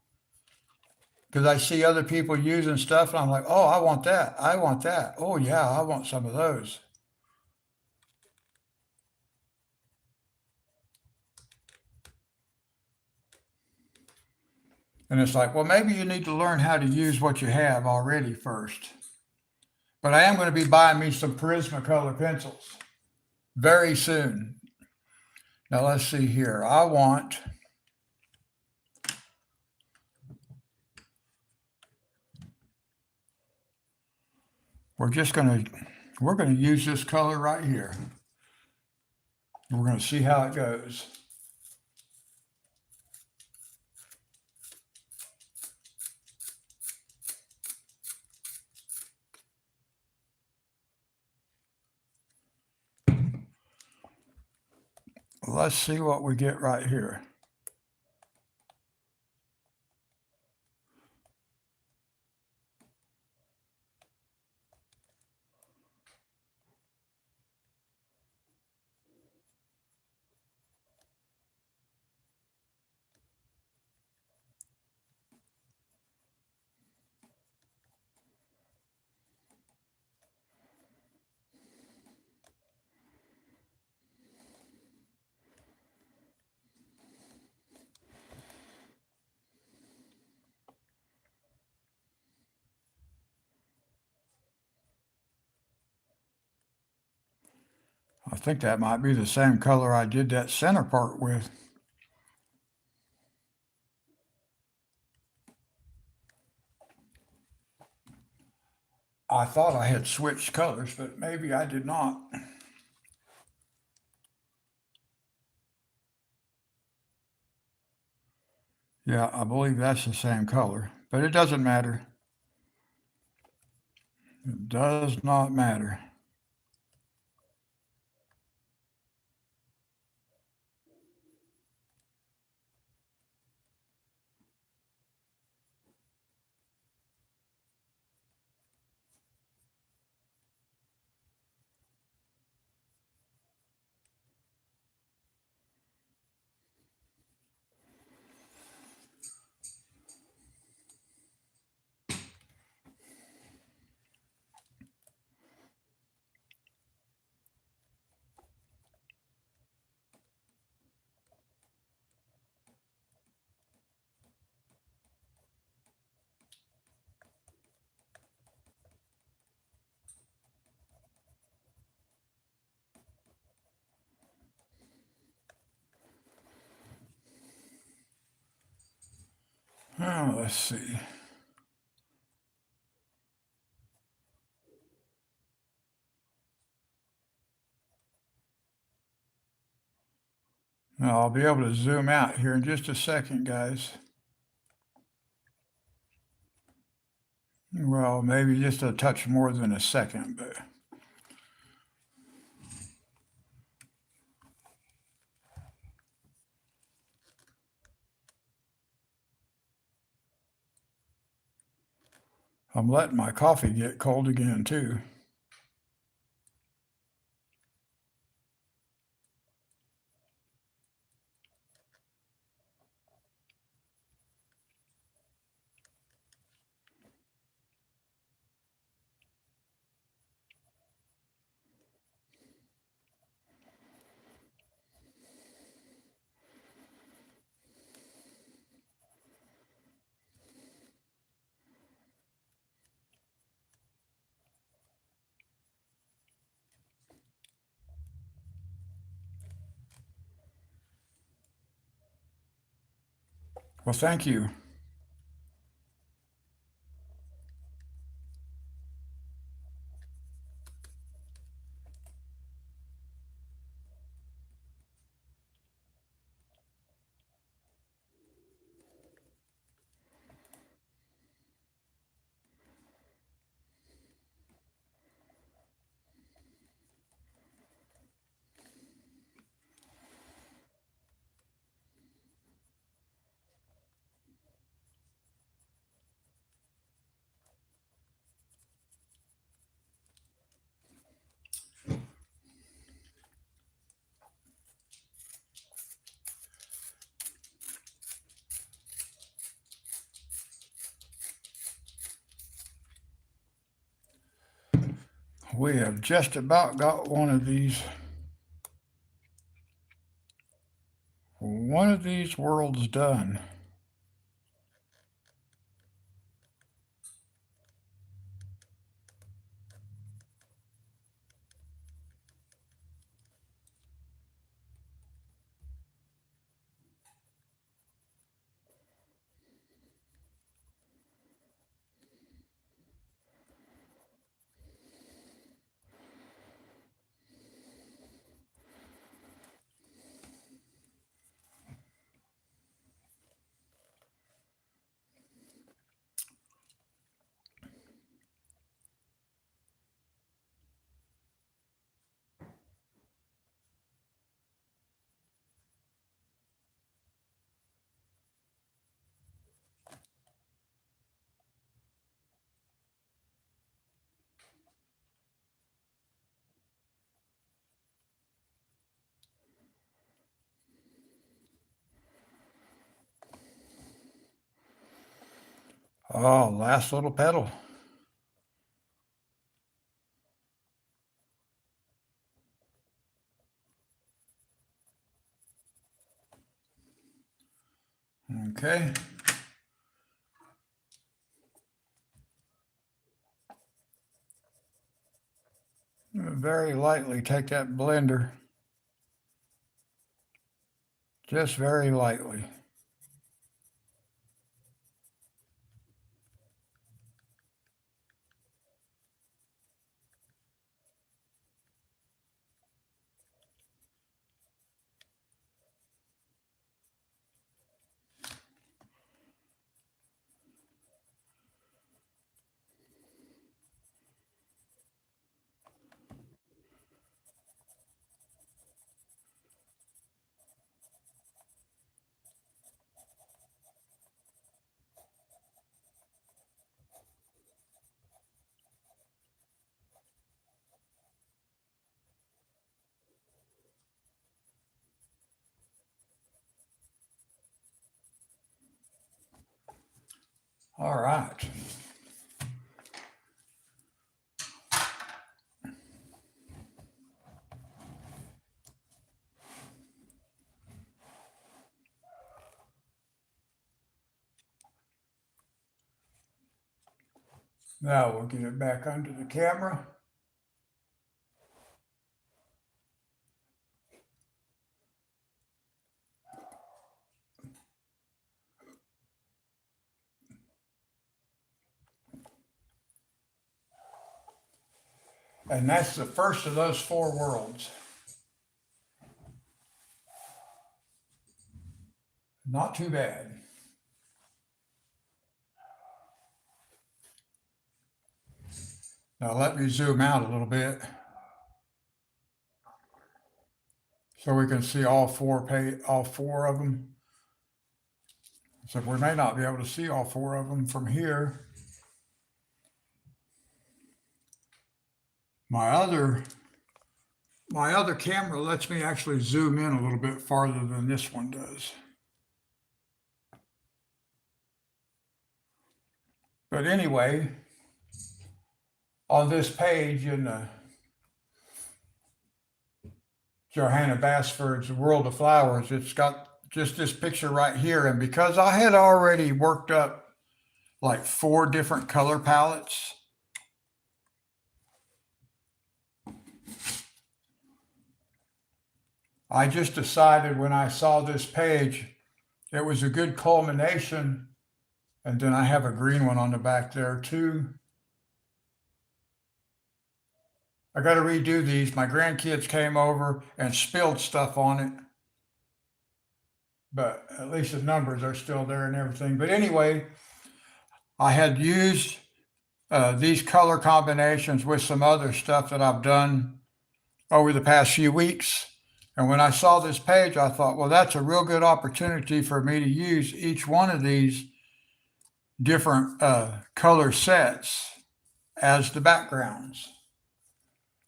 because I see other people using stuff and I'm like, oh, I want that. I want that. Oh, yeah, I want some of those. And it's like, well, maybe you need to learn how to use what you have already first. But I am going to be buying me some Prismacolor pencils very soon. Now let's see here. We're just going to, we're going to use this color right here. We're going to see how it goes. Let's see what we get right here. I think that might be the same color I did that center part with. I thought I had switched colors, but maybe I did not. Yeah, I believe that's the same color, but it doesn't matter. It does not matter. Oh, let's see. Now, I'll be able to zoom out here in just a second, guys. Well, maybe just a touch more than a second, but I'm letting my coffee get cold again, too. Well, thank you. We have just about got one of these worlds done. Oh, last little pedal. Okay. Very lightly take that blender, just very lightly. All right. Now we'll get it back under the camera. And that's the first of those four worlds. Not too bad. Now let me zoom out a little bit so we can see all four of them. So we may not be able to see all four of them from here. My other camera lets me actually zoom in a little bit farther than this one does. But anyway, on this page in the Johanna Basford's World of Flowers, it's got just this picture right here. And because I had already worked up like 4 different color palettes, I just decided when I saw this page, it was a good culmination. And then I have a green one on the back there too. I got to redo these. My grandkids came over and spilled stuff on it. But at least the numbers are still there and everything. But anyway, I had used these color combinations with some other stuff that I've done over the past few weeks. And when I saw this page, I thought, well, that's a real good opportunity for me to use each one of these different color sets as the backgrounds.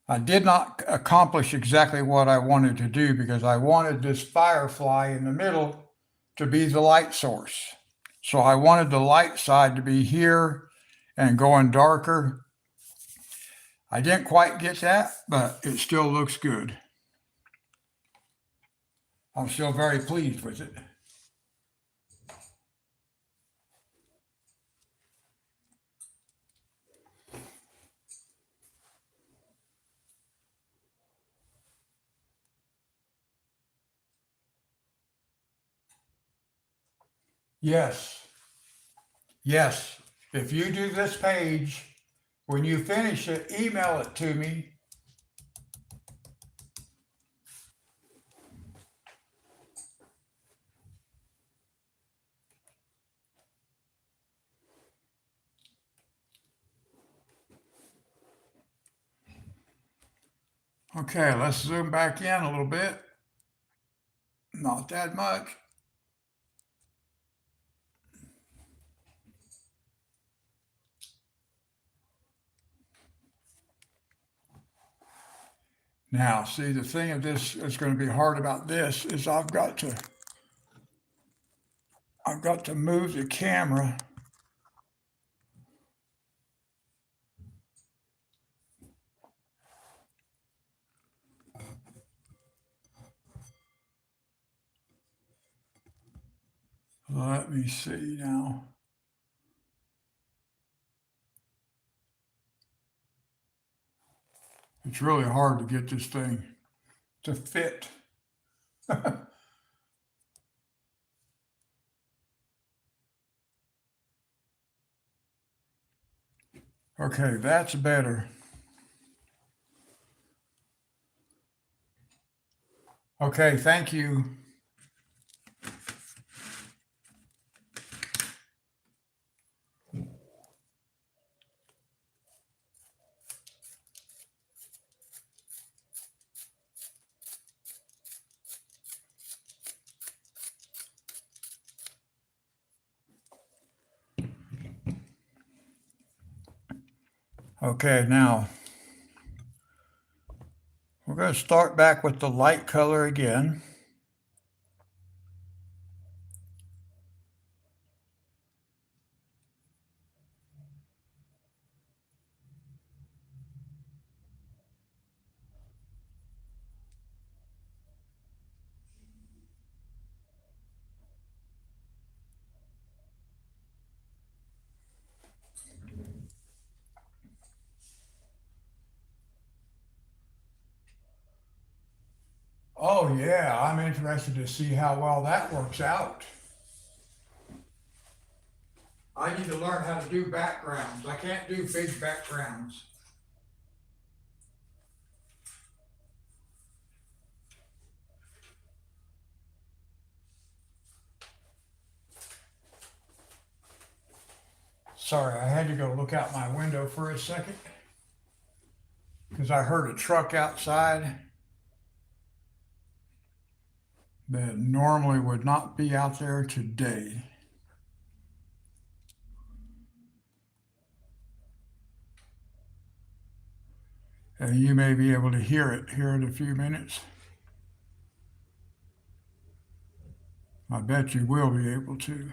I did not accomplish exactly what I wanted to do because I wanted this firefly in the middle to be the light source. So I wanted the light side to be here and going darker. I didn't quite get that, but it still looks good. I'm still very pleased with it. Yes, yes. If you do this page, when you finish it, email it to me. Okay, let's zoom back in a little bit. Not that much. Now, see, the thing of this is going to be hard about this is I've got to move the camera. Let me see now. It's really hard to get this thing to fit. Okay, that's better. Okay, thank you. Okay, now we're going to start back with the light color again. Oh, yeah, I'm interested to see how well that works out. I need to learn how to do backgrounds. I can't do big backgrounds. Sorry, I had to go look out my window for a second because I heard a truck outside that normally would not be out there today. And you may be able to hear it here in a few minutes. I bet you will be able to.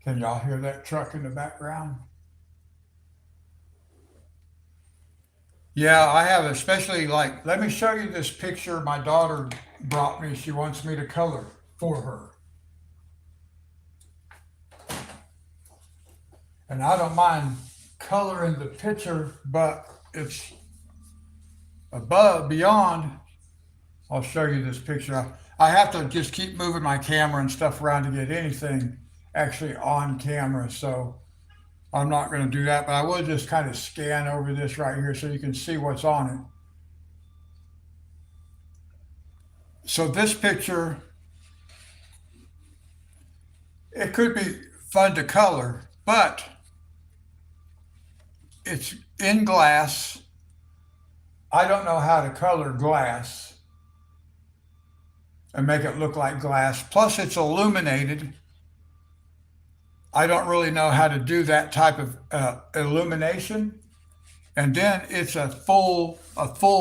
Can y'all hear that truck in the background? Yeah, I have, especially like, let me show you this picture my daughter brought me. She wants me to color for her. And I don't mind coloring the picture, but it's beyond. I'll show you this picture. I have to just keep moving my camera and stuff around to get anything actually on camera. So I'm not going to do that, but I will just kind of scan over this right here so you can see what's on it. So this picture, it could be fun to color, but it's in glass. I don't know how to color glass and make it look like glass. Plus, it's illuminated. I don't really know how to do that type of illumination. And then it's a full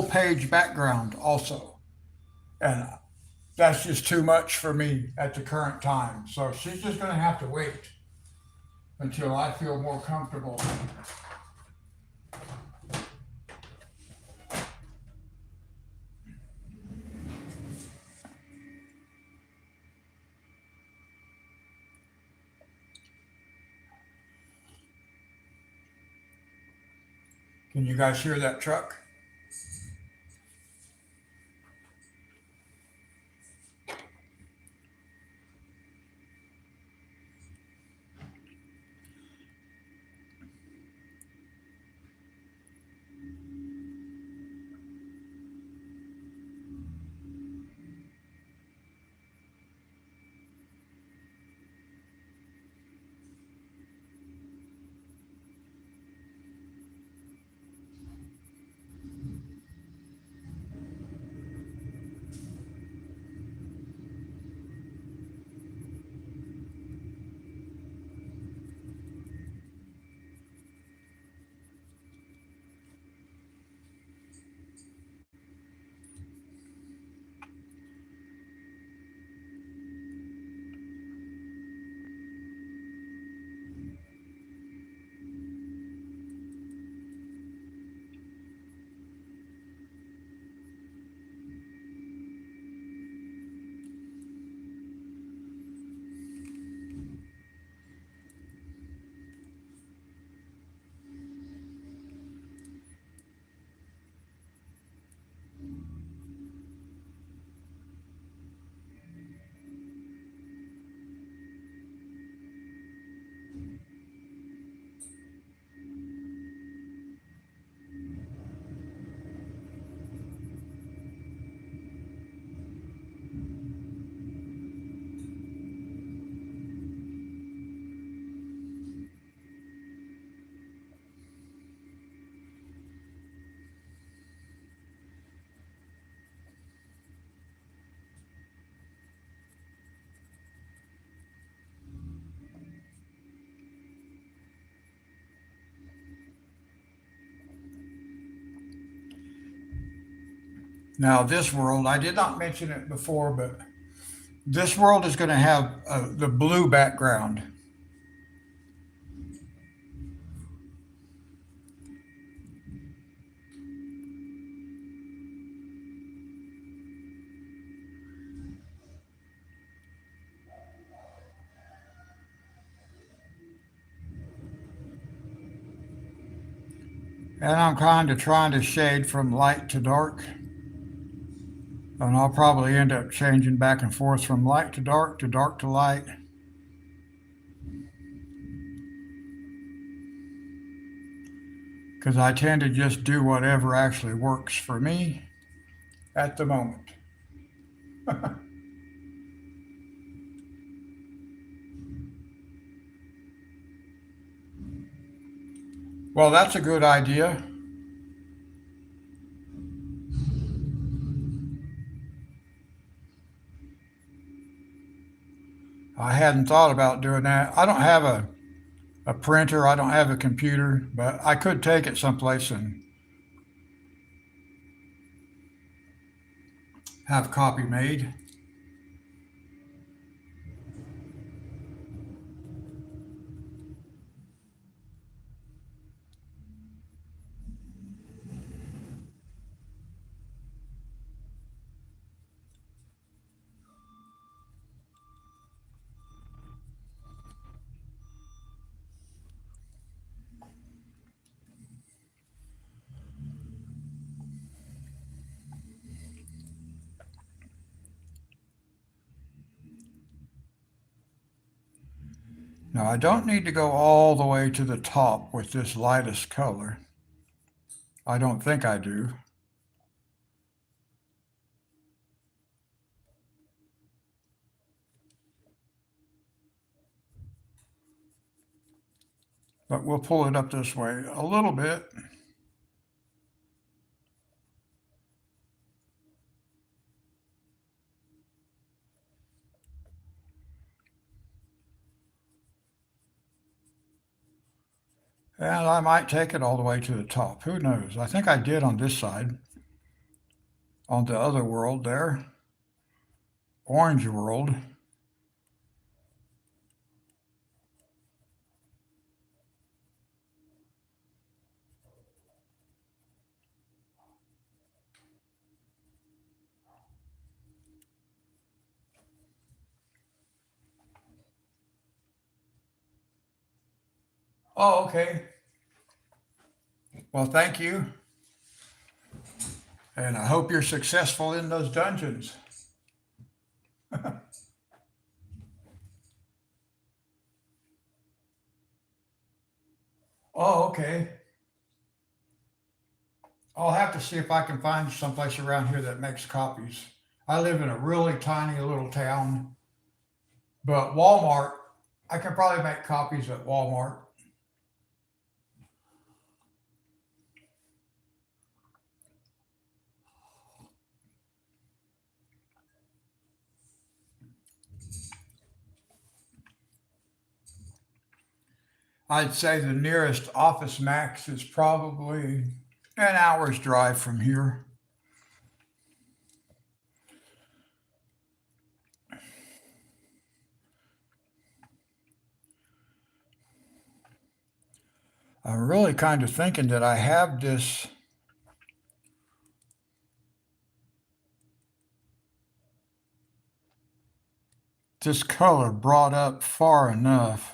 page background also, and that's just too much for me at the current time. So she's just going to have to wait until I feel more comfortable. Can you guys hear that truck? Now, this world, I did not mention it before, but this world is going to have the blue background. And I'm kind of trying to shade from light to dark. And I'll probably end up changing back and forth from light to dark to light. Because I tend to just do whatever actually works for me at the moment. Well, that's a good idea. I hadn't thought about doing that. I don't have a printer, I don't have a computer, but I could take it someplace and have a copy made. Now, I don't need to go all the way to the top with this lightest color. I don't think I do. But we'll pull it up this way a little bit. And I might take it all the way to the top. Who knows? I think I did on this side, on the other world there, orange world. Oh, okay. Well, thank you. And I hope you're successful in those dungeons. Oh, okay. I'll have to see if I can find someplace around here that makes copies. I live in a really tiny little town, but Walmart, I can probably make copies at Walmart. I'd say the nearest Office Max is probably an hour's drive from here. I'm really kind of thinking that I have this color brought up far enough.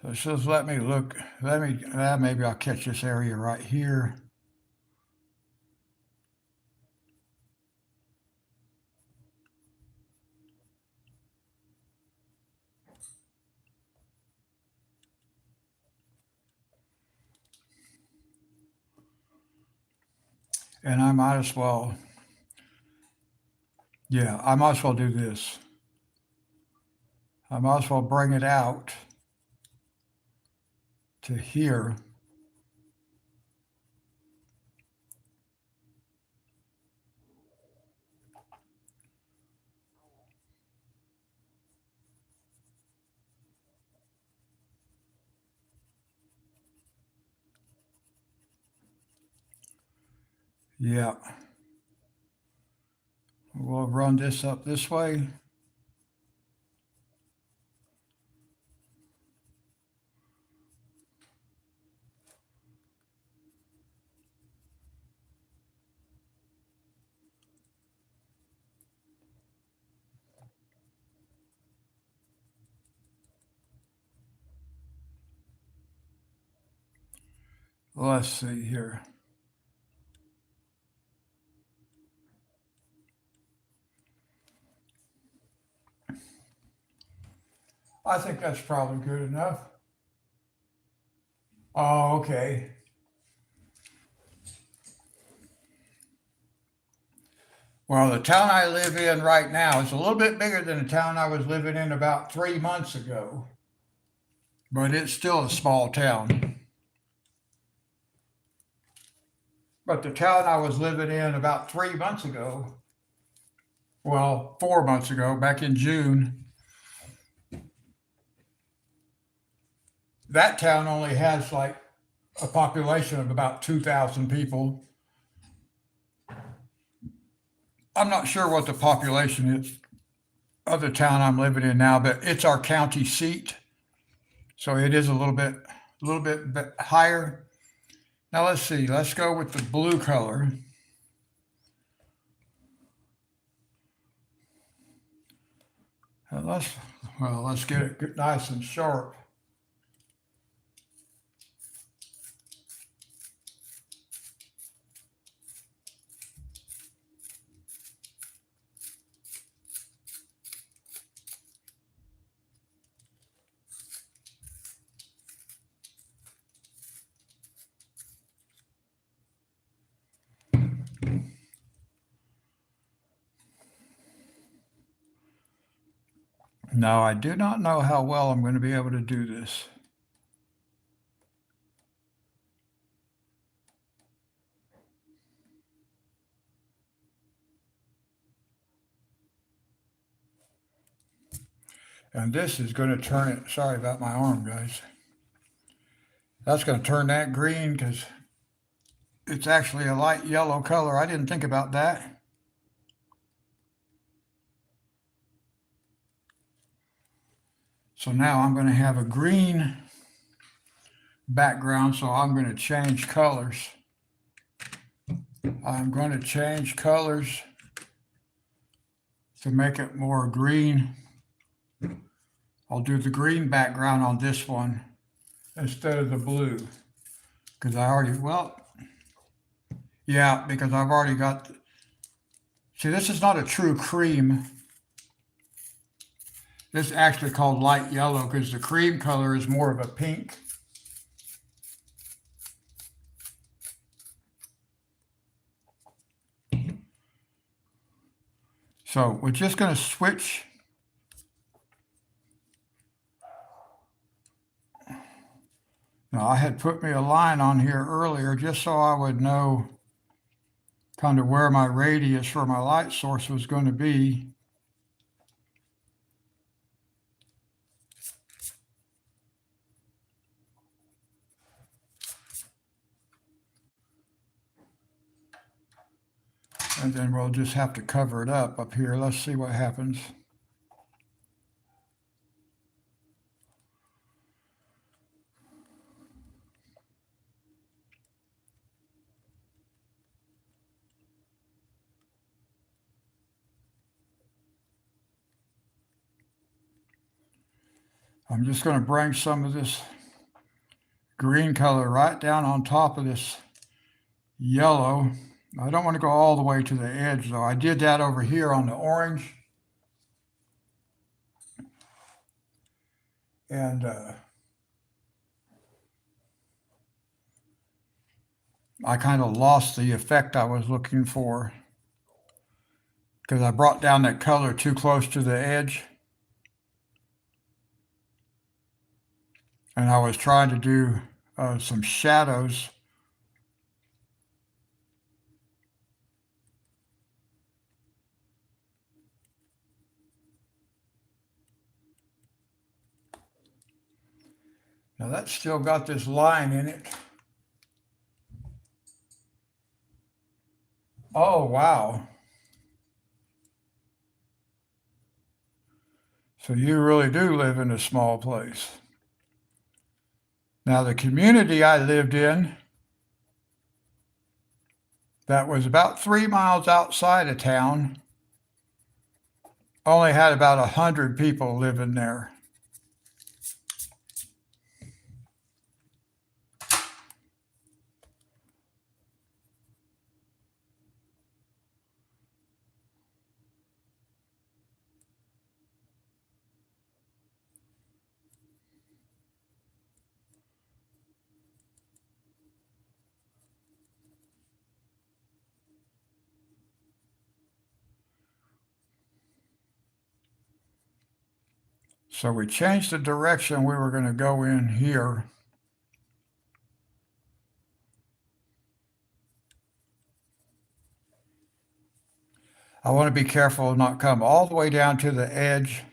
So just let me look. Maybe I'll catch this area right here. And I might as well, yeah, I might as well do this. I might as well bring it out to here. Yeah, we'll run this up this way. Let's see here. I think that's probably good enough. Oh, okay. Well, the town I live in right now is a little bit bigger than the town I was living in about 3 months ago, but it's still a small town. But the town I was living in about 3 months ago, well, 4 months ago, back in June, that town only has like a population of about 2,000 people. I'm not sure what the population is of the town I'm living in now, but it's our county seat, so it is a little bit higher. Now let's see. Let's go with the blue color. Uh, let's let's get it nice and sharp. Now I do not know how well I'm going to be able to do this. And this is going to turn it. Sorry about my arm, guys. That's going to turn that green because it's actually a light yellow color. I didn't think about that. So now I'm going to have a green background, so I'm going to change colors. I'm going to change colors to make it more green. I'll do the green background on this one instead of the blue because yeah, because I've already got, see, this is not a true cream. This is actually called light yellow because the cream color is more of a pink. So we're just going to switch. Now, I had put me a line on here earlier just so I would know kind of where my radius for my light source was going to be. And then we'll just have to cover it up here. Let's see what happens. I'm just going to bring some of this green color right down on top of this yellow. I don't want to go all the way to the edge though. I did that over here on the orange. And I kind of lost the effect I was looking for because I brought down that color too close to the edge. And I was trying to do some shadows. Now that's still got this line in it. Oh, wow. So you really do live in a small place. Now, the community I lived in, that was about 3 miles outside of town, only had about 100 people living there. So we changed the direction we were going to go in here. I want to be careful and not come all the way down to the edge.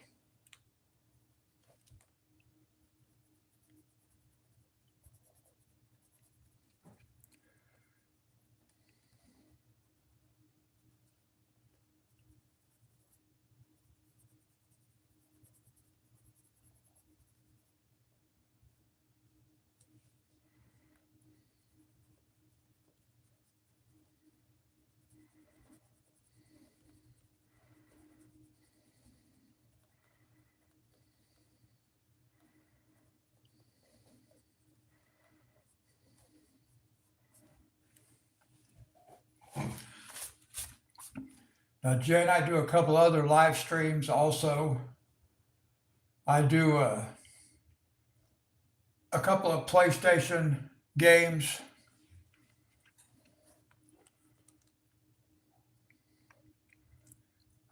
Now, Jen, I do a couple other live streams also. I do a couple of PlayStation games.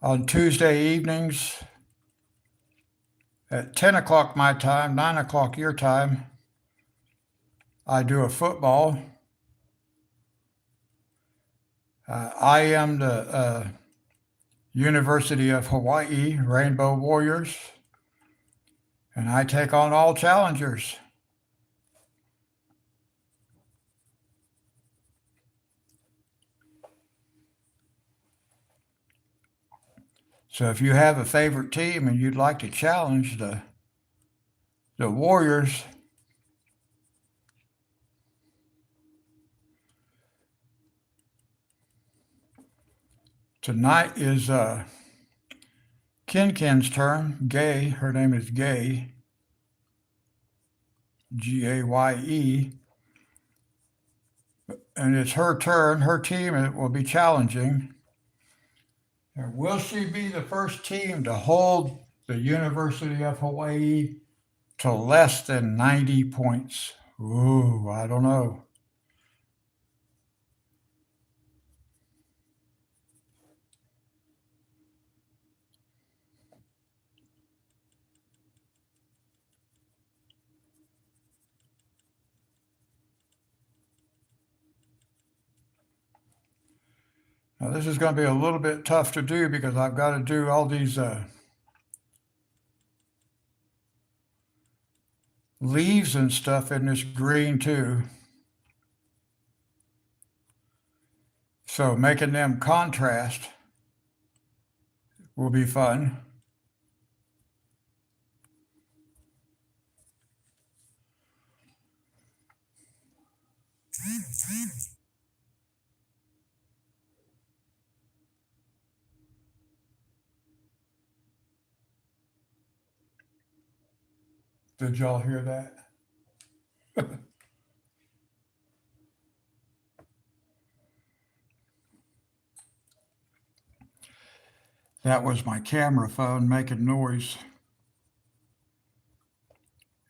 On Tuesday evenings at 10 o'clock my time, 9 o'clock your time, I do a football. I am the University of Hawaii Rainbow Warriors, and I take on all challengers. So if you have a favorite team and you'd like to challenge the Warriors, tonight is Kin's turn. Gay, her name is Gay, Gaye, and it's her turn. Her team will be challenging. And will she be the first team to hold the University of Hawaii to less than 90 points? Ooh, I don't know. Now, this is going to be a little bit tough to do because I've got to do all these leaves and stuff in this green too. So making them contrast will be fun. Did y'all hear that? That was my camera phone making noise.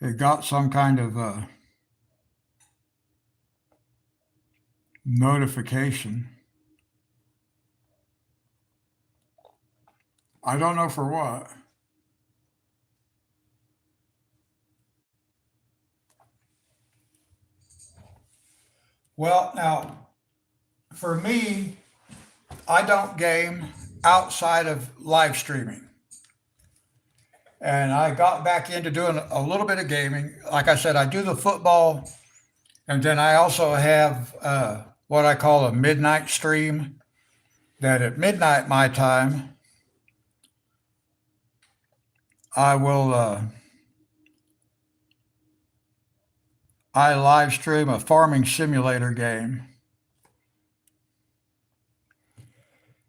It got some kind of notification. I don't know for what. Well, now, for me, I don't game outside of live streaming. And I got back into doing a little bit of gaming. Like I said, I do the football, and then I also have what I call a midnight stream. that at midnight my time, I will I live stream a farming simulator game.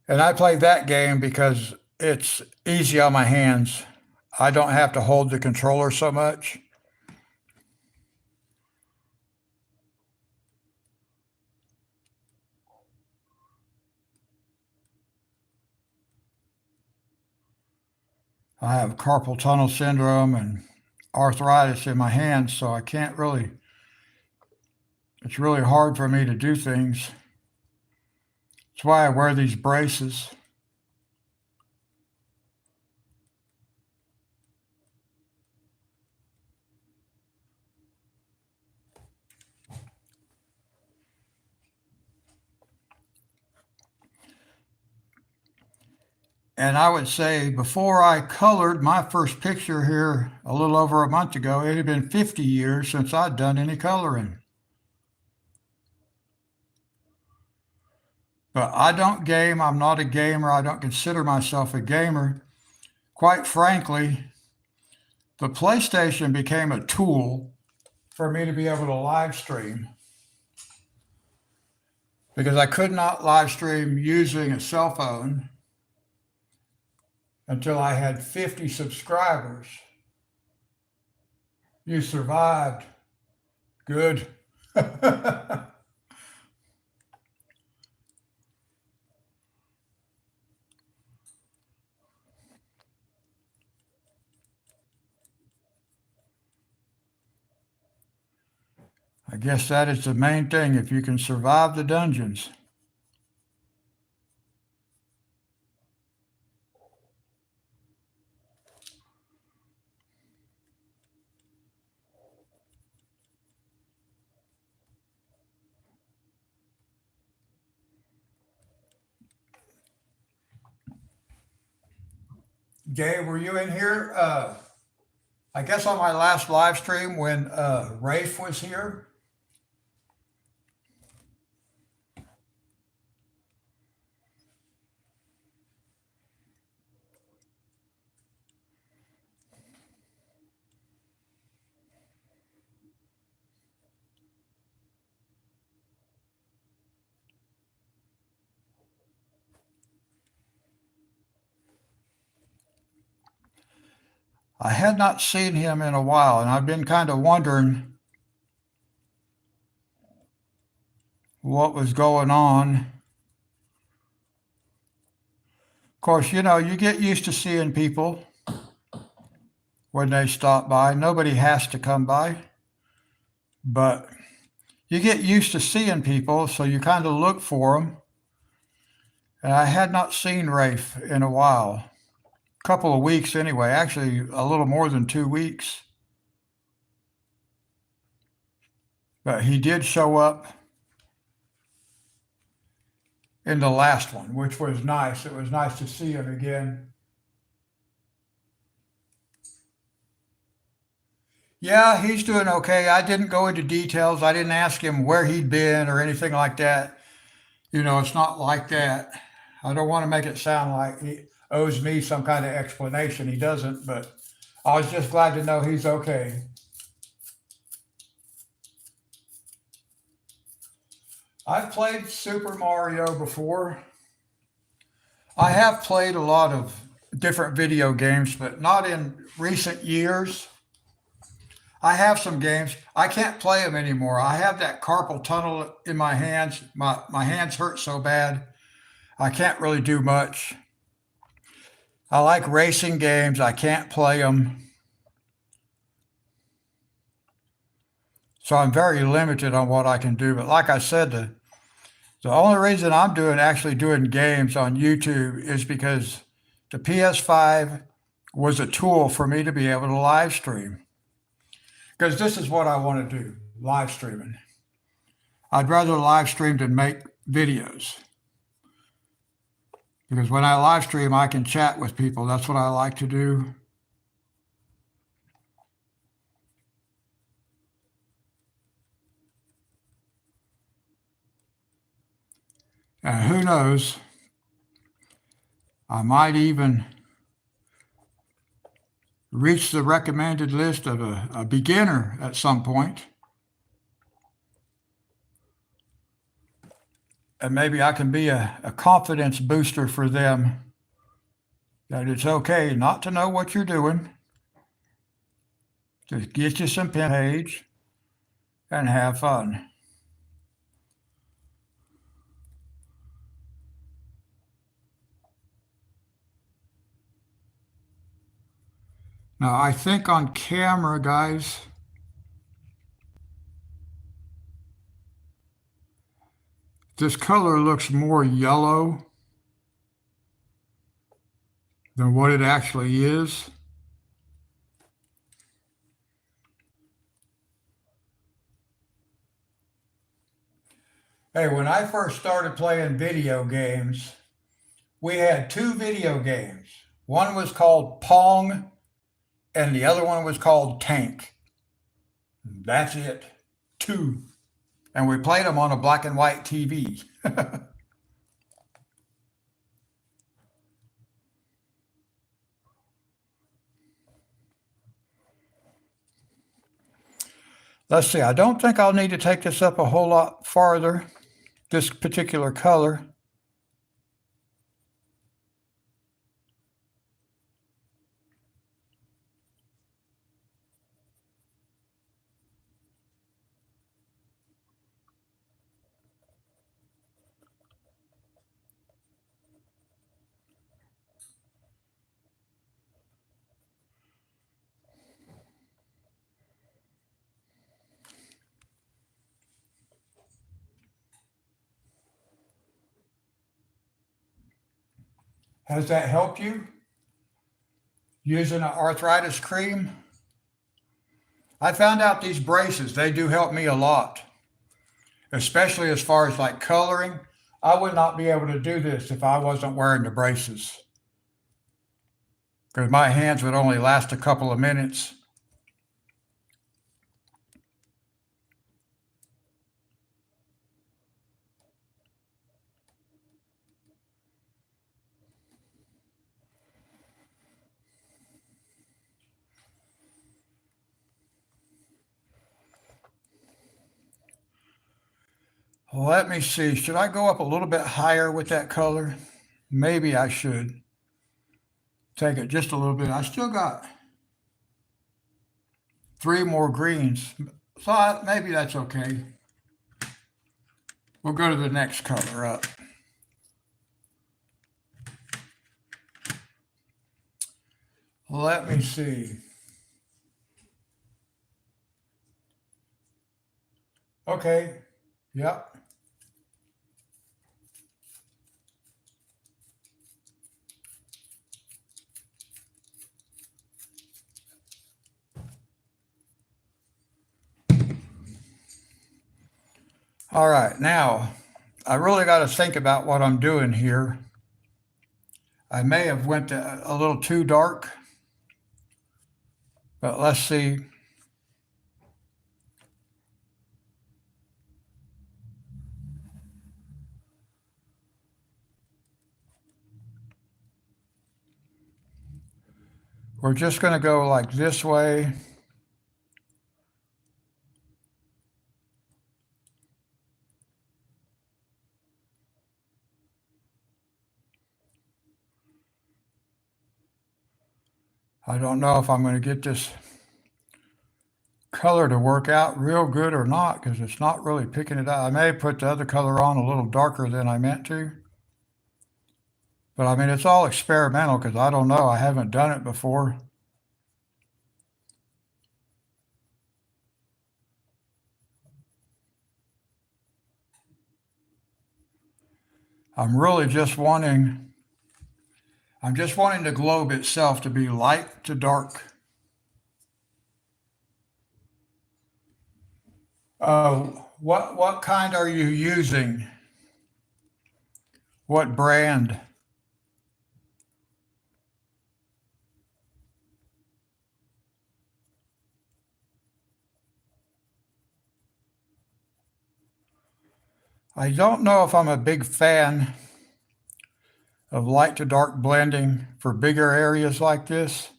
And I play that game because it's easy on my hands. I don't have to hold the controller so much. I have carpal tunnel syndrome and arthritis in my hands, so I can't really, it's really hard for me to do things. That's why I wear these braces. And I would say before I colored my first picture here a little over a month ago, it had been 50 years since I'd done any coloring. But I don't game. I'm not a gamer. I don't consider myself a gamer. Quite frankly, the PlayStation became a tool for me to be able to live stream because I could not live stream using a cell phone until I had 50 subscribers. You survived. Good. I guess that is the main thing if you can survive the dungeons. Jay, were you in here? I guess on my last live stream when Rafe was here. I had not seen him in a while, and I've been kind of wondering what was going on. Of course, you know, you get used to seeing people when they stop by. Nobody has to come by, but you get used to seeing people, so you kind of look for them. And I had not seen Rafe in a while, a couple of weeks anyway, actually a little more than 2 weeks. But he did show up in the last one, which was nice. It was nice to see him again. Yeah, he's doing okay. I didn't go into details. I didn't ask him where he'd been or anything like that. You know, it's not like that. I don't want to make it sound like he owes me some kind of explanation. He doesn't, but I was just glad to know he's okay. I've played Super Mario before. I have played a lot of different video games, but not in recent years. I have some games. I can't play them anymore. I have that carpal tunnel in my hands. My hands hurt so bad. I can't really do much. I like racing games. I can't play them. So I'm very limited on what I can do. But like I said, the only reason I'm actually doing games on YouTube is because the PS5 was a tool for me to be able to live stream. Because this is what I want to do, live streaming. I'd rather live stream than make videos. Because when I live stream, I can chat with people. That's what I like to do. And who knows? I might even reach the recommended list of a beginner at some point. And maybe I can be a confidence booster for them that it's okay not to know what you're doing. Just get you some pen page and have fun. Now, I think on camera, guys, this color looks more yellow than what it actually is. Hey, when I first started playing video games, we had two video games. One was called Pong, and the other one was called Tank. That's it. Two. And we played them on a black and white TV. Let's see, I don't think I'll need to take this up a whole lot farther, this particular color. Has that helped you using an arthritis cream? I found out these braces, they do help me a lot, especially as far as like coloring. I would not be able to do this if I wasn't wearing the braces because my hands would only last a couple of minutes. Let me see. Should I go up a little bit higher with that color? Maybe I should take it just a little bit. I still got three more greens, so maybe that's okay. We'll go to the next color up. Let me see. Okay. Yep. All right. Now, I really got to think about what I'm doing here. I may have went a little too dark, but let's see. We're just going to go like this way. I don't know if I'm going to get this color to work out real good or not because it's not really picking it out. I may put the other color on a little darker than I meant to. But I mean, it's all experimental because I don't know. I haven't done it before. I'm really just wanting, I'm just wanting the globe itself to be light to dark. What kind are you using? What brand? I don't know if I'm a big fan of light to dark blending for bigger areas like this.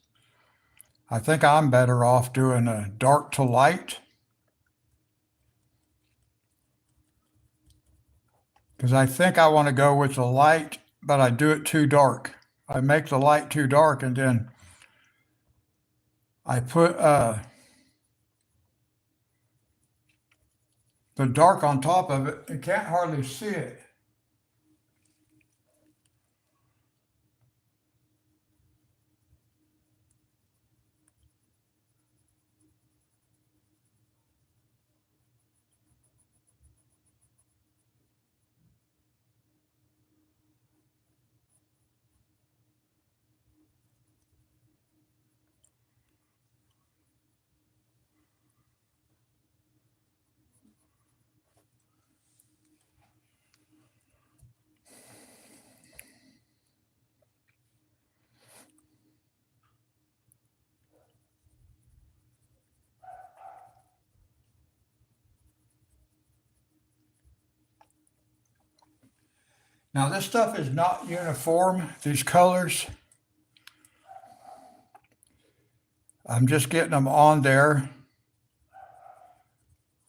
I think I'm better off doing a dark to light, because I think I want to go with the light, but I do it too dark. I make the light too dark, and then I put the dark on top of it. You can't hardly see it. Now this stuff is not uniform, these colors. I'm just getting them on there.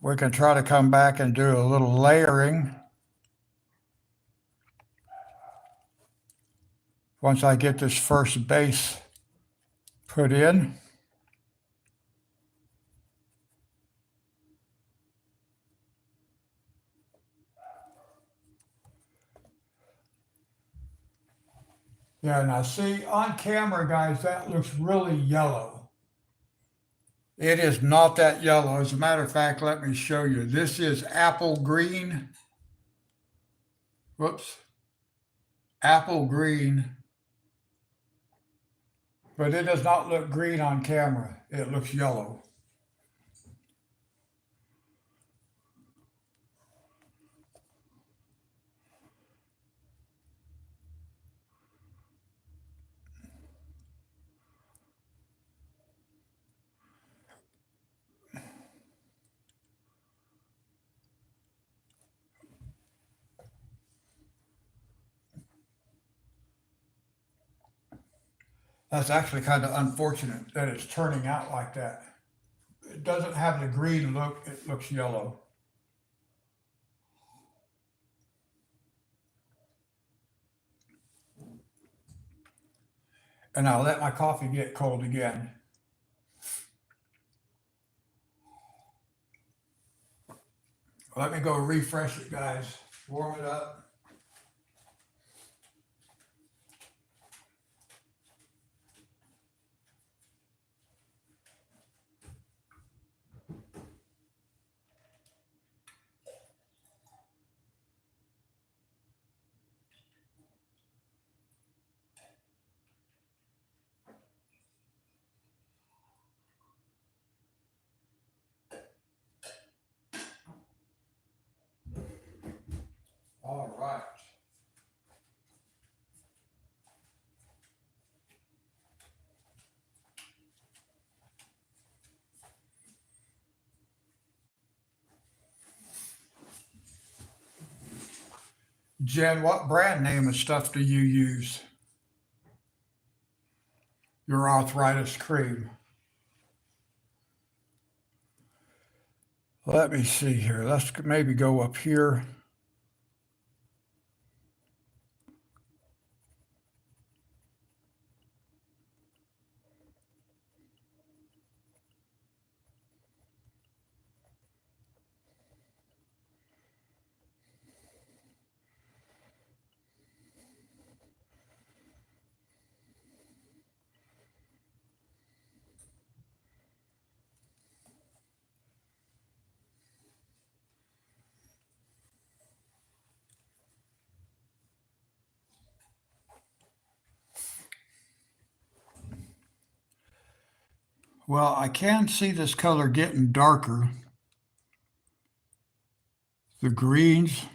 We can try to come back and do a little layering once I get this first base put in. Yeah, now see, on camera, guys, that looks really yellow. It is not that yellow. As a matter of fact, let me show you. This is apple green. Whoops. Apple green. But it does not look green on camera. It looks yellow. That's actually kind of unfortunate that it's turning out like that. It doesn't have the green look, it looks yellow. And I'll let my coffee get cold again. Let me go refresh it, guys. Warm it up. All right. Jen, what brand name of stuff do you use? Your arthritis cream. Let me see here. Let's maybe go up here. Well, I can see this color getting darker. The greens,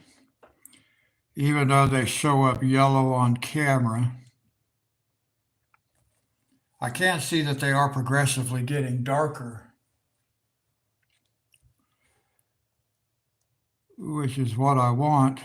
even though they show up yellow on camera, I can see that they are progressively getting darker, which is what I want.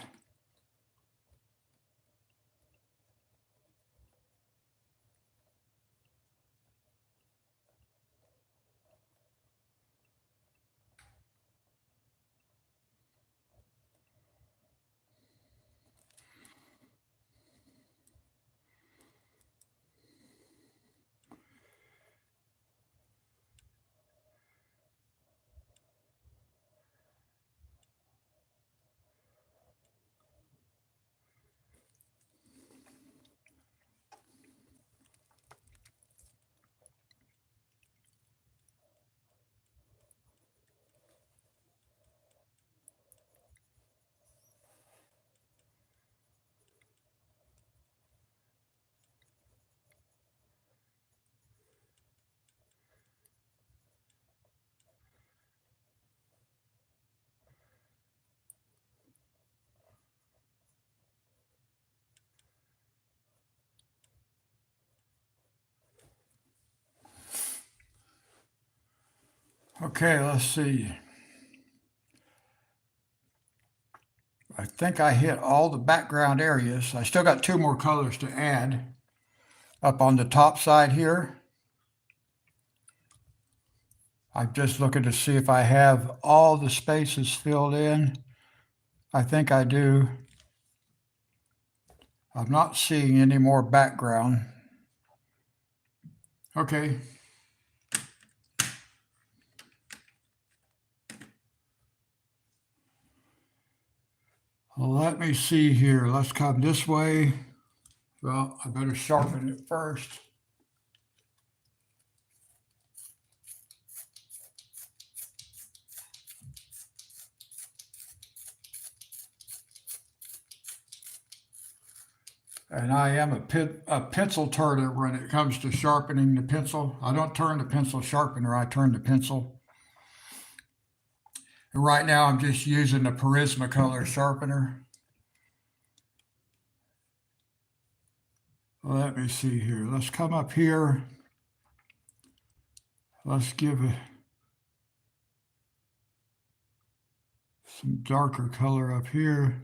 Okay, let's see. I think I hit all the background areas. I still got two more colors to add. Up on the top side here, I'm just looking to see if I have all the spaces filled in. I think I do. I'm not seeing any more background. Okay. Let me see here. Let's come this way. Well, I better sharpen it first. And I am a pencil turner when it comes to sharpening the pencil. I don't turn the pencil sharpener, I turn the pencil. And right now I'm just using the Prismacolor sharpener. Let me see here. Let's come up here. Let's give it some darker color up here.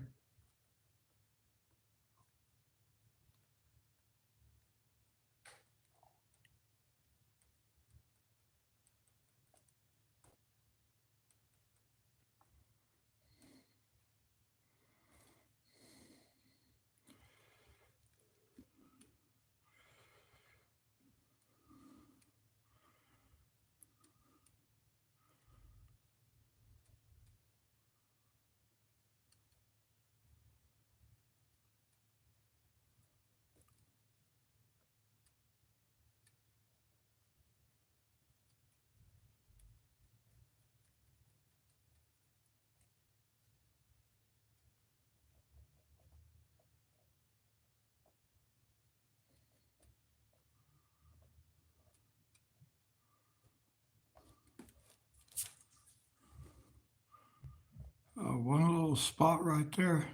One little spot right there.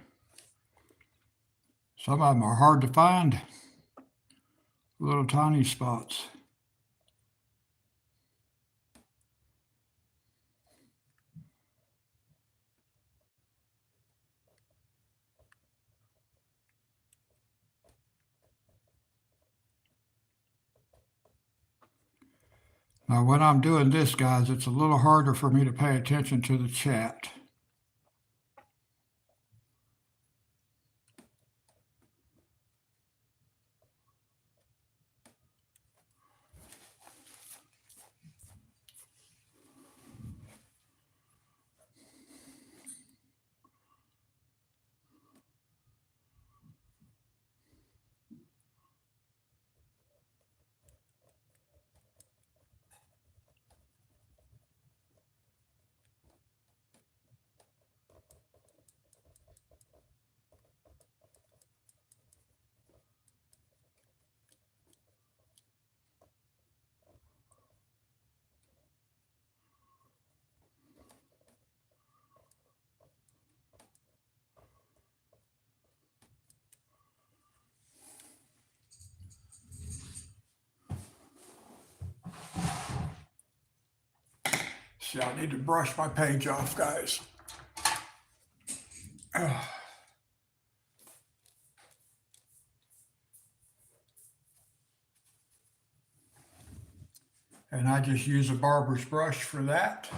Some of them are hard to find. Little tiny spots. Now, when I'm doing this, guys, it's a little harder for me to pay attention to the chat. See, I need to brush my page off, guys. And I just use a barber's brush for that.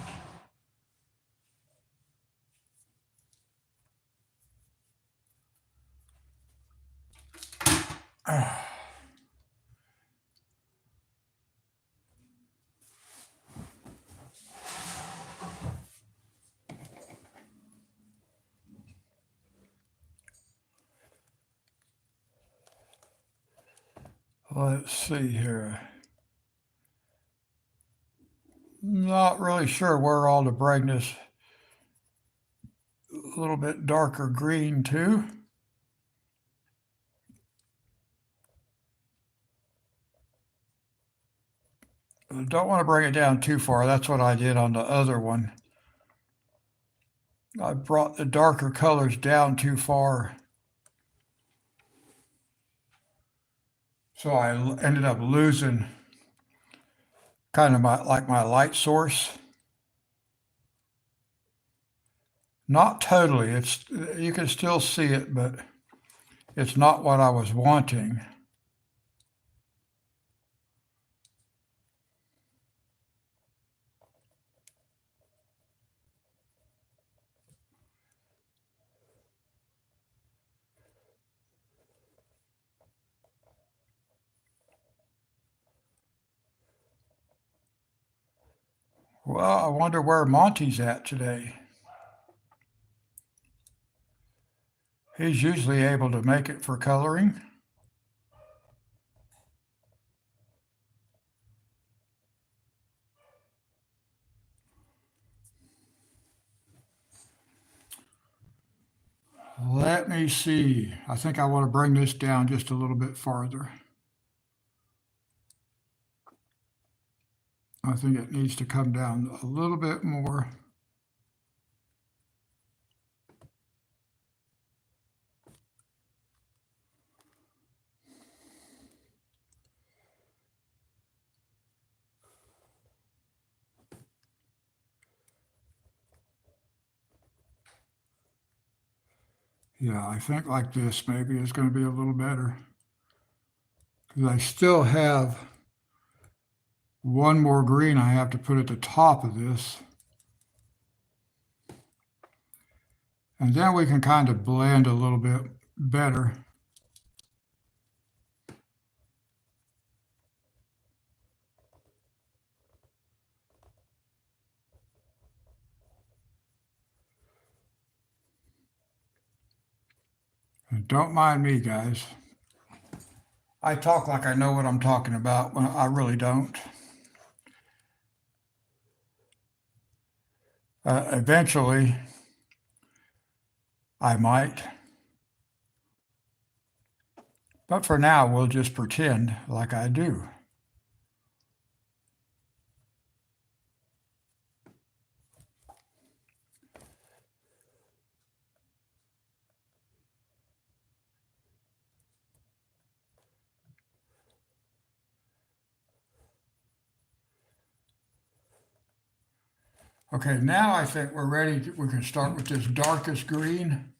Let's see here. Not really sure where all the brightness. A little bit darker green too. Don't want to bring it down too far. That's what I did on the other one. I brought the darker colors down too far. So I ended up losing kind of my light source. Not totally. It's you can still see it, but it's not what I was wanting. Well, I wonder where Monty's at today. He's usually able to make it for coloring. Let me see. I think I want to bring this down just a little bit farther. I think it needs to come down a little bit more. Yeah, I think like this maybe is going to be a little better. Because I still have one more green I have to put at the top of this. And then we can kind of blend a little bit better. And don't mind me, guys. I talk like I know what I'm talking about when I really don't. Eventually, I might. But for now, we'll just pretend like I do. Okay, now I think we're ready. We can start with this darkest green.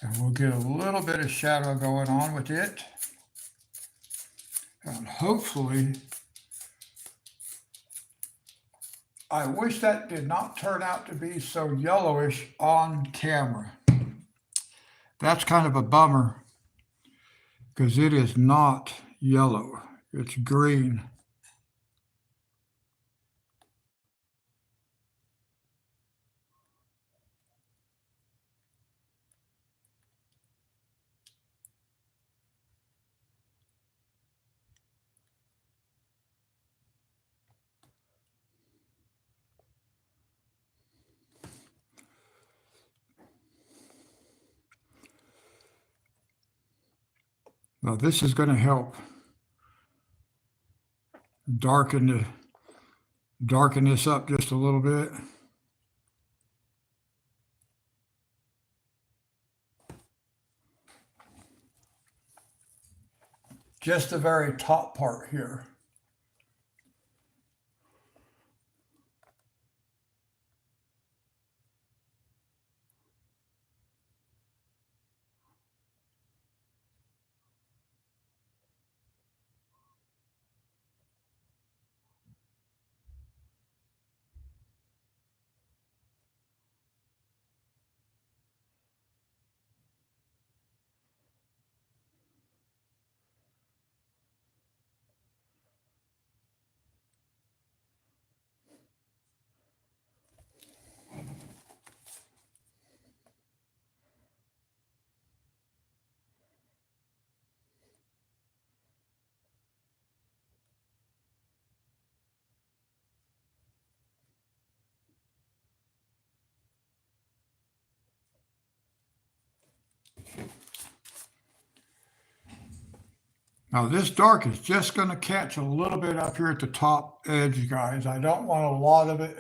And we'll get a little bit of shadow going on with it. And hopefully, I wish that did not turn out to be so yellowish on camera. That's kind of a bummer because it is not yellow, it's green. Now this is going to help darken this up just a little bit. Just the very top part here. Now this dark is just going to catch a little bit up here at the top edge, guys. I don't want a lot of it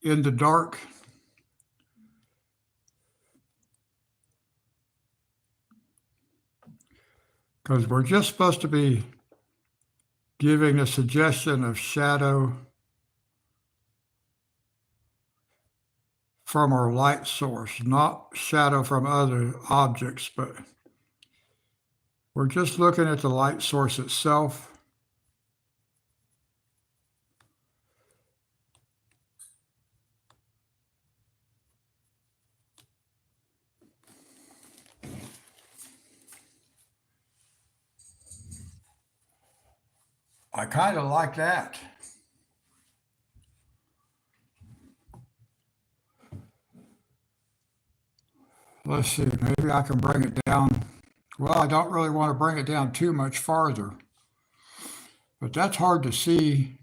in the dark. because we're just supposed to be giving a suggestion of shadow from our light source, not shadow from other objects, but we're just looking at the light source itself. I kind of like that. Let's see, maybe I can bring it down. Well, I don't really want to bring it down too much farther, but that's hard to see.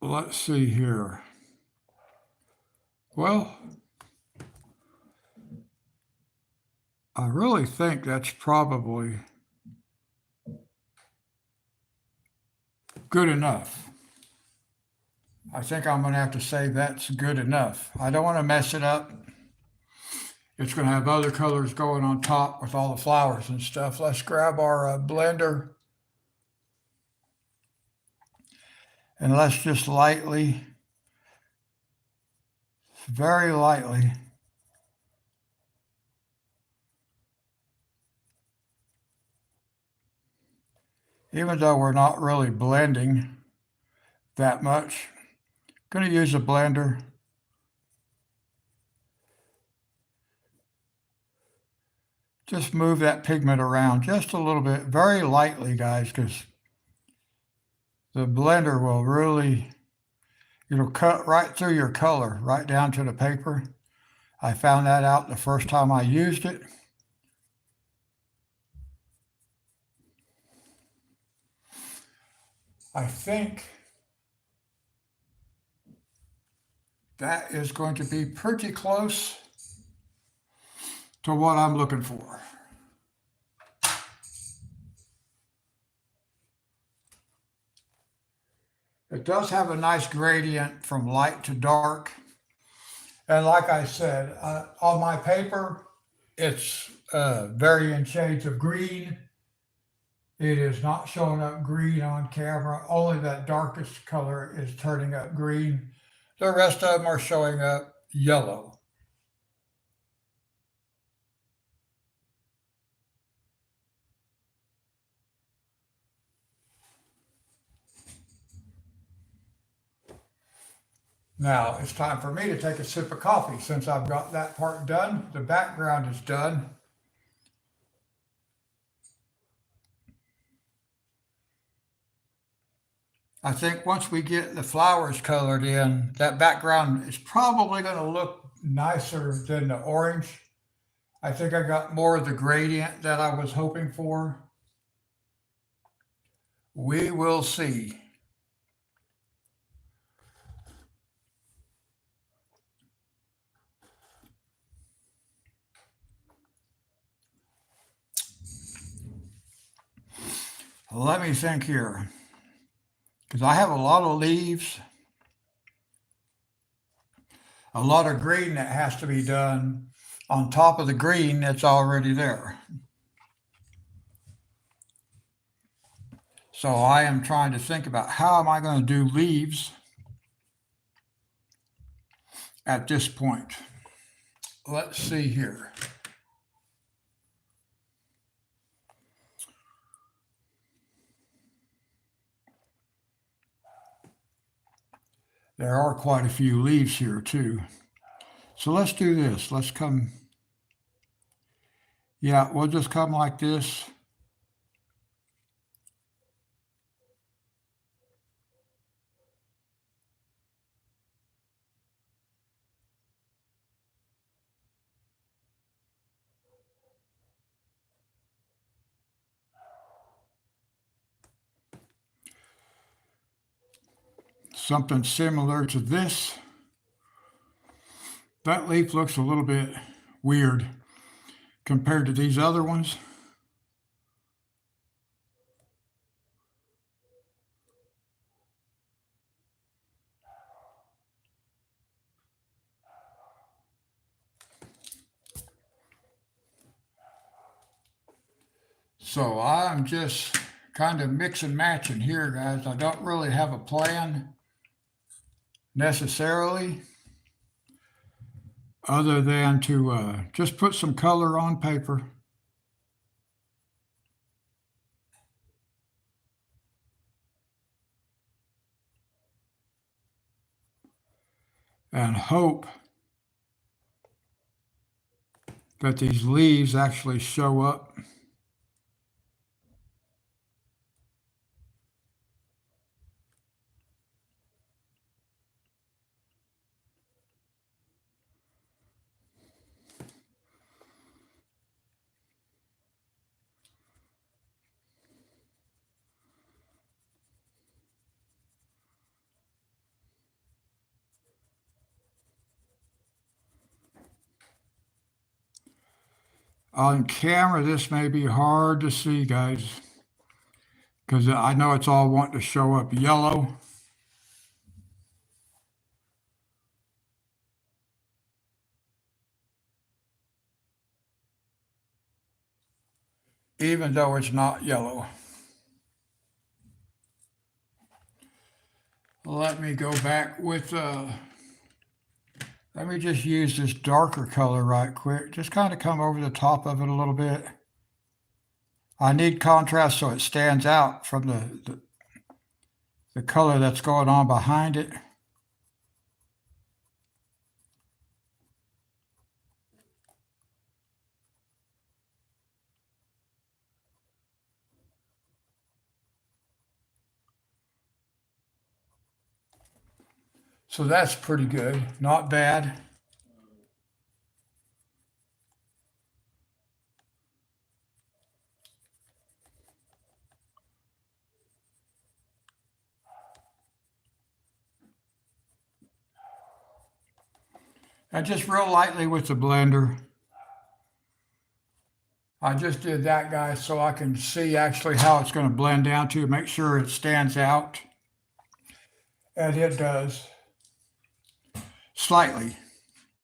Let's see here. Well, I really think that's probably good enough. I think I'm going to have to say that's good enough. I don't want to mess it up. It's going to have other colors going on top with all the flowers and stuff. Let's grab our blender and let's just lightly, very lightly, even though we're not really blending that much, I'm going to use a blender. Just move that pigment around just a little bit, very lightly, guys, because the blender will really, it'll cut right through your color, right down to the paper. I found that out the first time I used it. I think that is going to be pretty close to what I'm looking for. It does have a nice gradient from light to dark. And like I said, on my paper, it's varying shades of green. It is not showing up green on camera. Only that darkest color is turning up green. The rest of them are showing up yellow. Now it's time for me to take a sip of coffee. Since I've got that part done, the background is done. I think once we get the flowers colored in, that background is probably going to look nicer than the orange. I think I got more of the gradient that I was hoping for. We will see. Let me think here, because I have a lot of leaves, a lot of green that has to be done on top of the green that's already there. So I am trying to think about how am I going to do leaves at this point. Let's see here. There are quite a few leaves here too. So let's do this. Let's come, yeah, we'll just come like this. Something similar to this. That leaf looks a little bit weird compared to these other ones. So I'm just kind of mix and matching here, guys. I don't really have a plan necessarily, other than to just put some color on paper and hope that these leaves actually show up. On camera, this may be hard to see, guys, because I know it's all wanting to show up yellow. Even though it's not yellow. Let me go back with, let me just use this darker color right quick. Just kind of come over the top of it a little bit. I need contrast so it stands out from the color that's going on behind it. So that's pretty good, not bad. And just real lightly with the blender. I just did that, guys, so I can see actually how it's going to blend down to make sure it stands out. And it does. Slightly,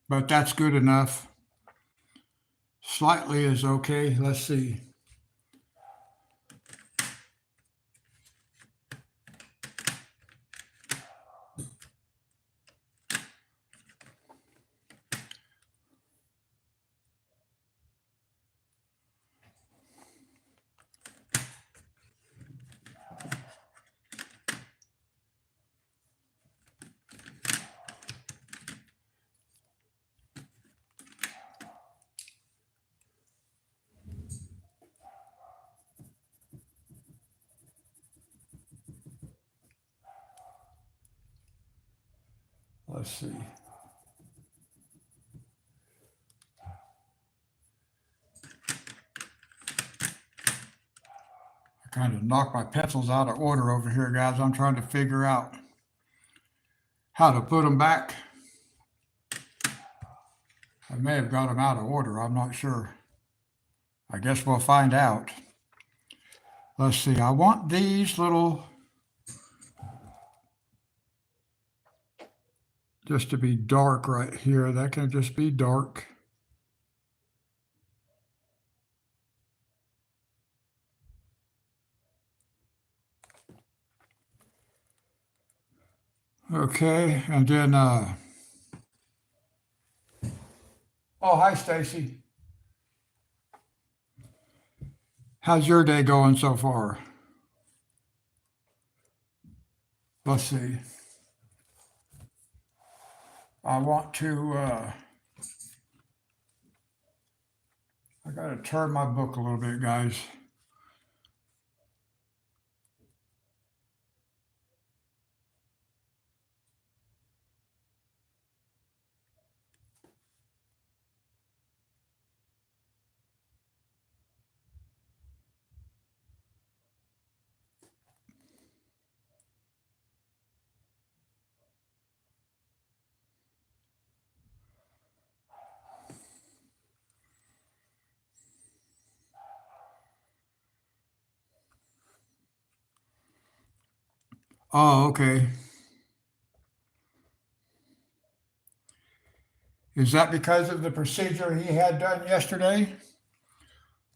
but that's good enough. Slightly is okay. Let's see. Let's see. I kind of knocked my pencils out of order over here, guys. I'm trying to figure out how to put them back. I may have got them out of order. I'm not sure. I guess we'll find out. Let's see. I want these little just to be dark right here. That can just be dark. Okay, and then oh, hi Stacy. How's your day going so far? Let's see. I want to I got to turn my book a little bit, guys. Oh, okay. Is that because of the procedure he had done yesterday?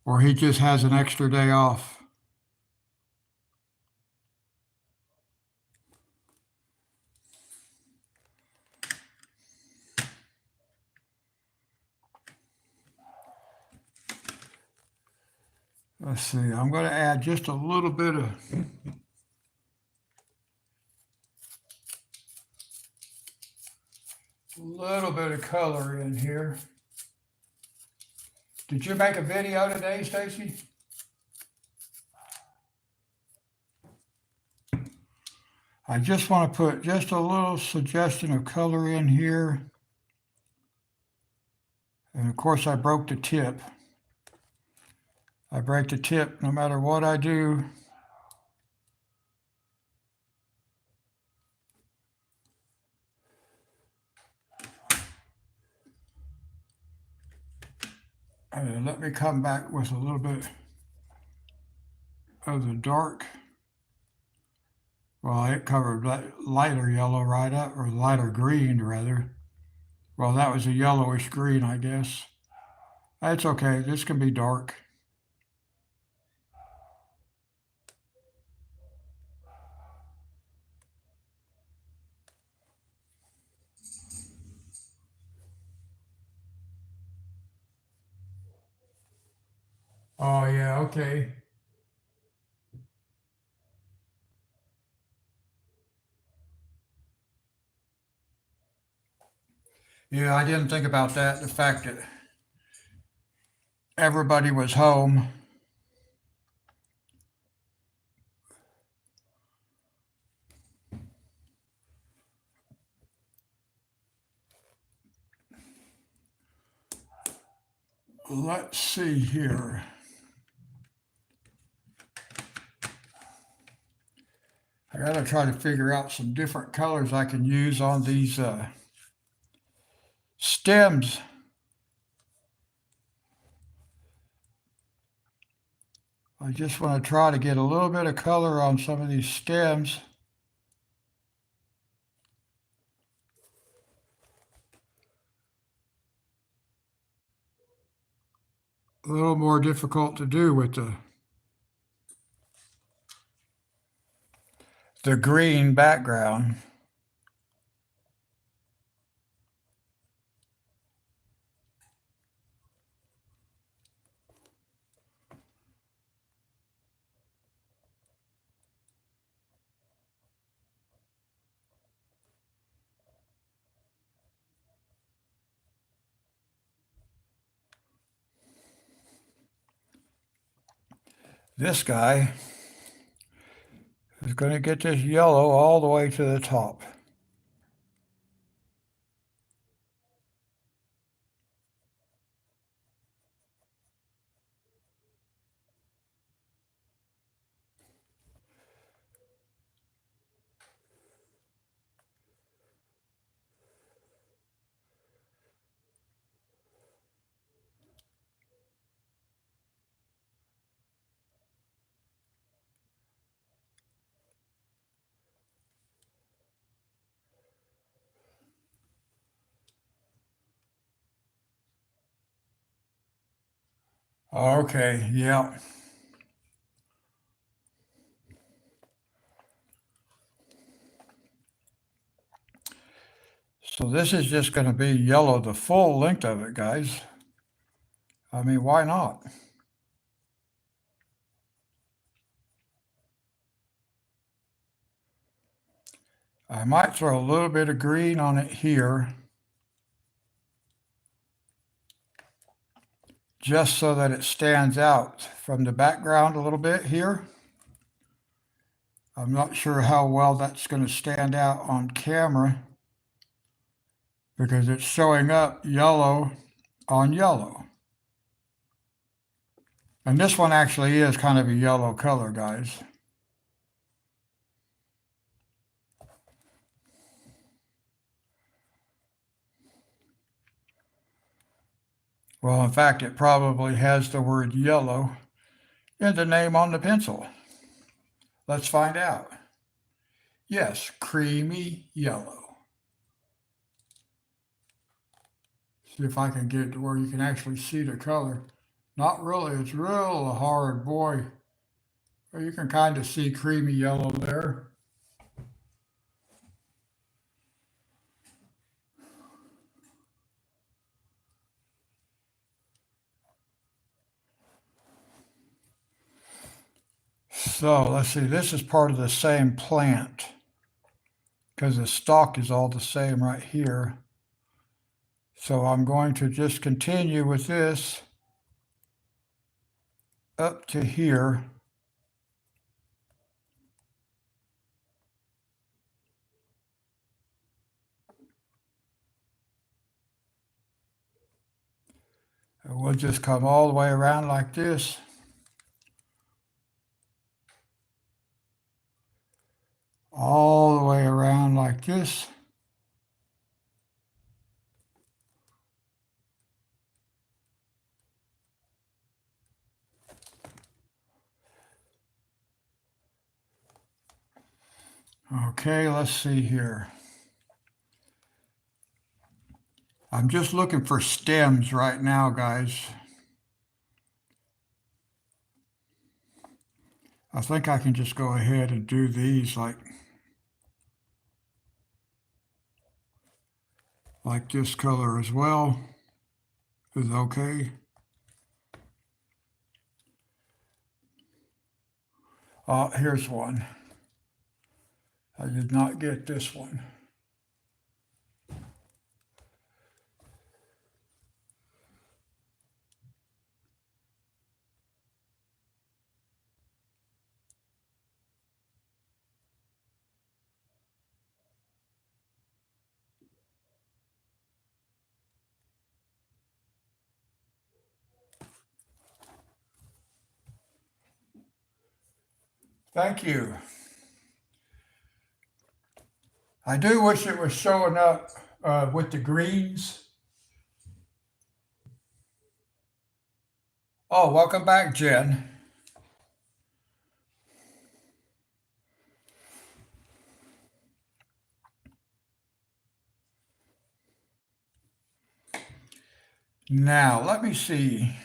or he just has an extra day off. Let's see, I'm going to add just a little bit of color in here. Did you make a video today, Stacy? I just want to put just a little suggestion of color in here. And of course I broke the tip. I break the tip no matter what I do. And let me come back with a little bit of the dark. Well, it covered lighter yellow right up, or lighter green rather. Well, that was a yellowish green, I guess. That's okay, this can be dark. Oh yeah, okay. Yeah, I didn't think about that, the fact that everybody was home. Let's see here. I gotta try to figure out some different colors I can use on these stems. I just want to try to get a little bit of color on some of these stems. A little more difficult to do with the green background. This guy is going to get this yellow all the way to the top. Okay, yeah. So this is just going to be yellow the full length of it, guys. I mean, why not? I might throw a little bit of green on it here, just so that it stands out from the background a little bit here. I'm not sure how well that's going to stand out on camera because it's showing up yellow on yellow. And this one actually is kind of a yellow color, guys. Well, in fact, it probably has the word yellow in the name on the pencil. Let's find out. Yes, creamy yellow. See if I can get it to where you can actually see the color. Not really. It's real hard, boy. You can kind of see creamy yellow there. So let's see. This is part of the same plant because the stalk is all the same right here. So I'm going to just continue with this up to here. And we'll just come all the way around like this. All the way around like this. Okay, let's see here. I'm just looking for stems right now, guys. I think I can just go ahead and do these like this color as well is okay. Here's one. I did not get this one. Thank you. I do wish it was showing up with the greens. Oh, welcome back, Jen. Now, let me see.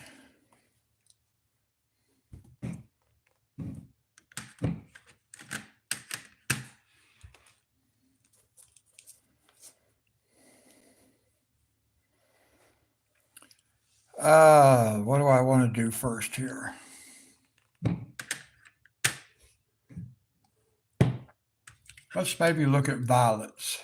What do I want to do first here? Let's maybe look at violets.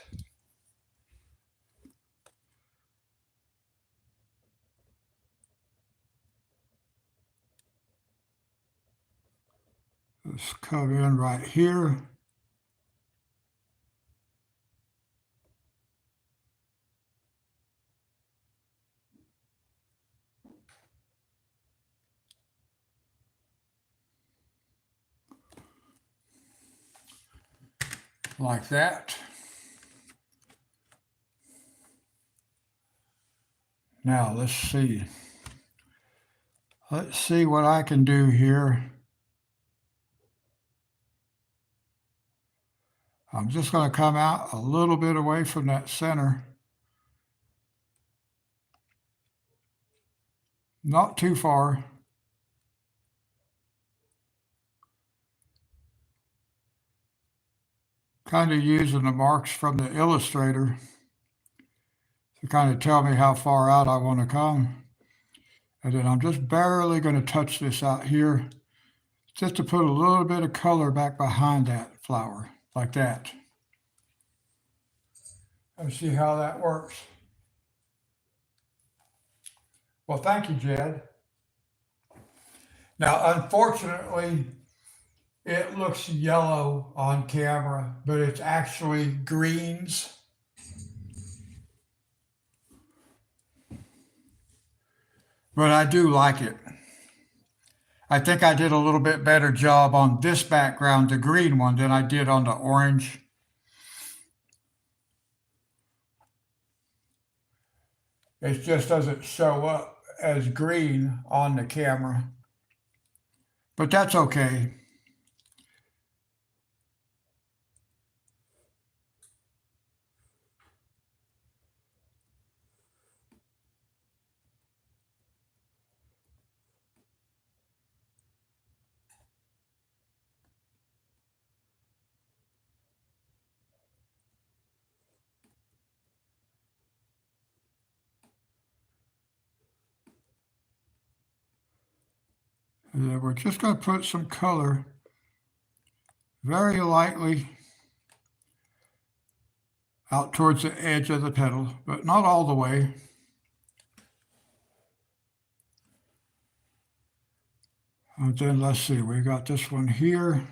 Let's come in right here. Like that. Now, let's see. Let's see what I can do here. I'm just going to come out a little bit away from that center. Not too far. Kind of using the marks from the illustrator to kind of tell me how far out I want to come. And then I'm just barely going to touch this out here just to put a little bit of color back behind that flower, like that. Let's see how that works. Well, thank you, Jed. Now, unfortunately, it looks yellow on camera, but it's actually greens. But I do like it. I think I did a little bit better job on this background, the green one, than I did on the orange. It just doesn't show up as green on the camera. But that's okay. And then we're just going to put some color very lightly out towards the edge of the petal, but not all the way. And then let's see, we got this one here.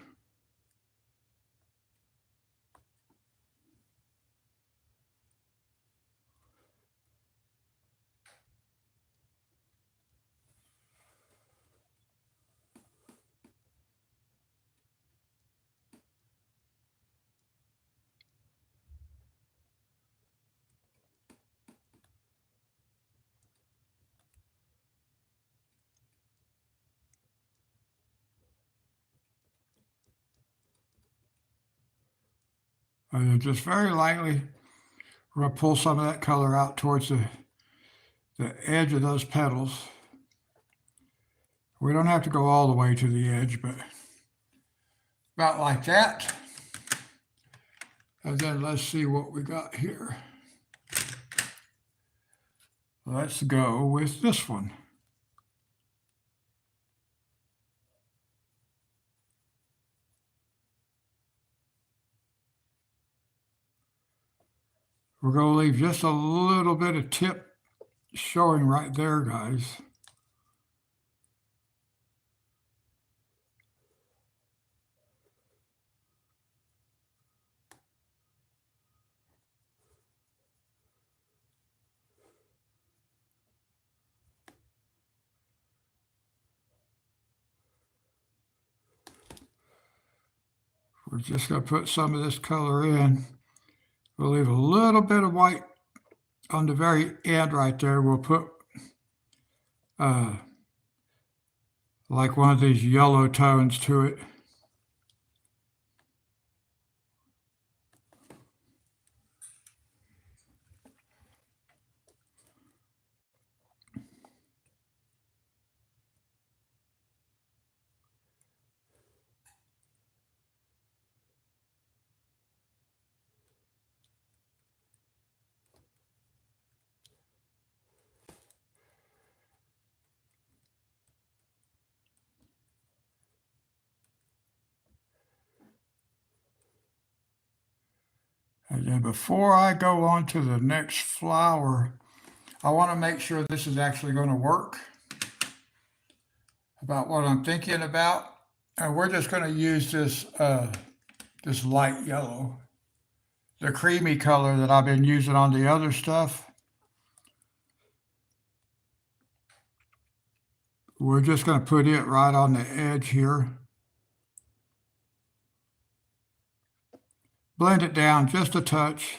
And then just very lightly, we're going to pull some of that color out towards the edge of those petals. We don't have to go all the way to the edge, but about like that. And then let's see what we got here. Let's go with this one. We're going to leave just a little bit of tip showing right there, guys. We're just going to put some of this color in. We'll leave a little bit of white on the very end right there. We'll put like one of these yellow tones to it. And then before I go on to the next flower, I want to make sure this is actually going to work about what I'm thinking about. And we're just going to use this light yellow, the creamy color that I've been using on the other stuff. We're just going to put it right on the edge here. Blend it down just a touch.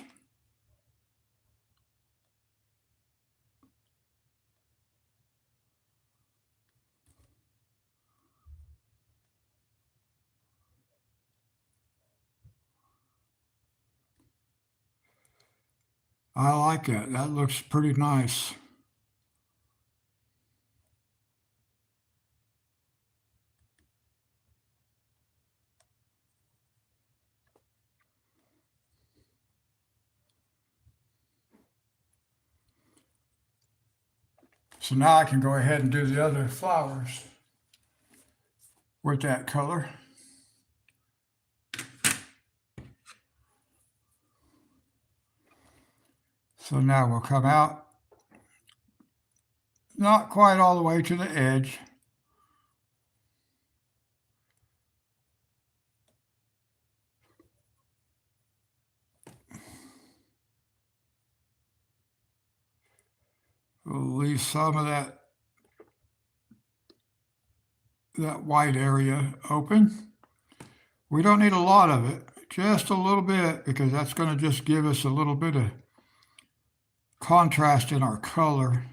I like it. That looks pretty nice. So now I can go ahead and do the other flowers with that color. So now we'll come out, not quite all the way to the edge. We'll leave some of that white area open. We don't need a lot of it, just a little bit, because that's going to just give us a little bit of contrast in our color.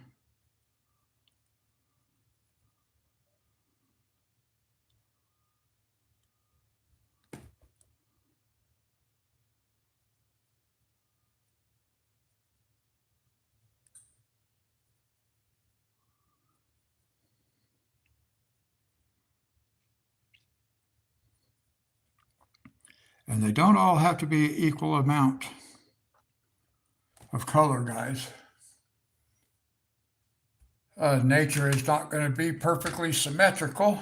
And they don't all have to be equal amount of color, guys. Nature is not going to be perfectly symmetrical.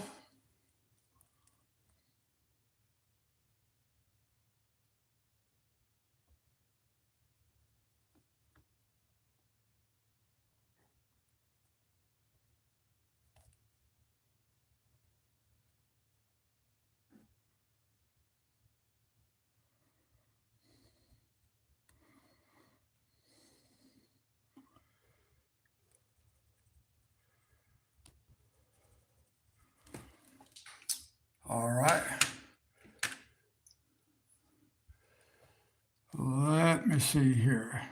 All right. Let me see here.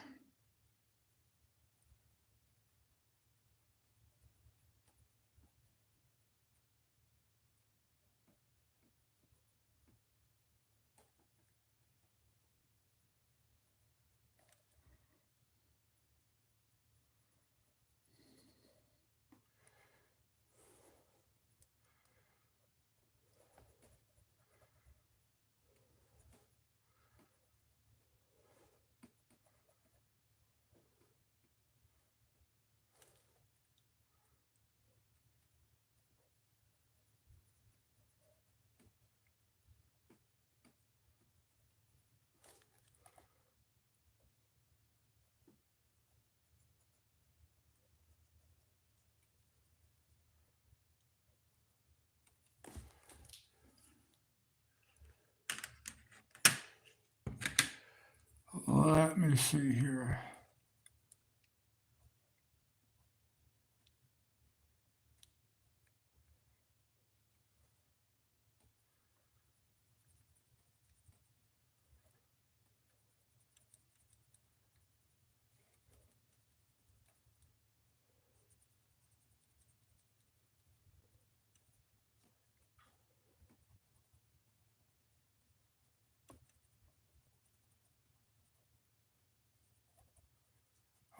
Let me see here.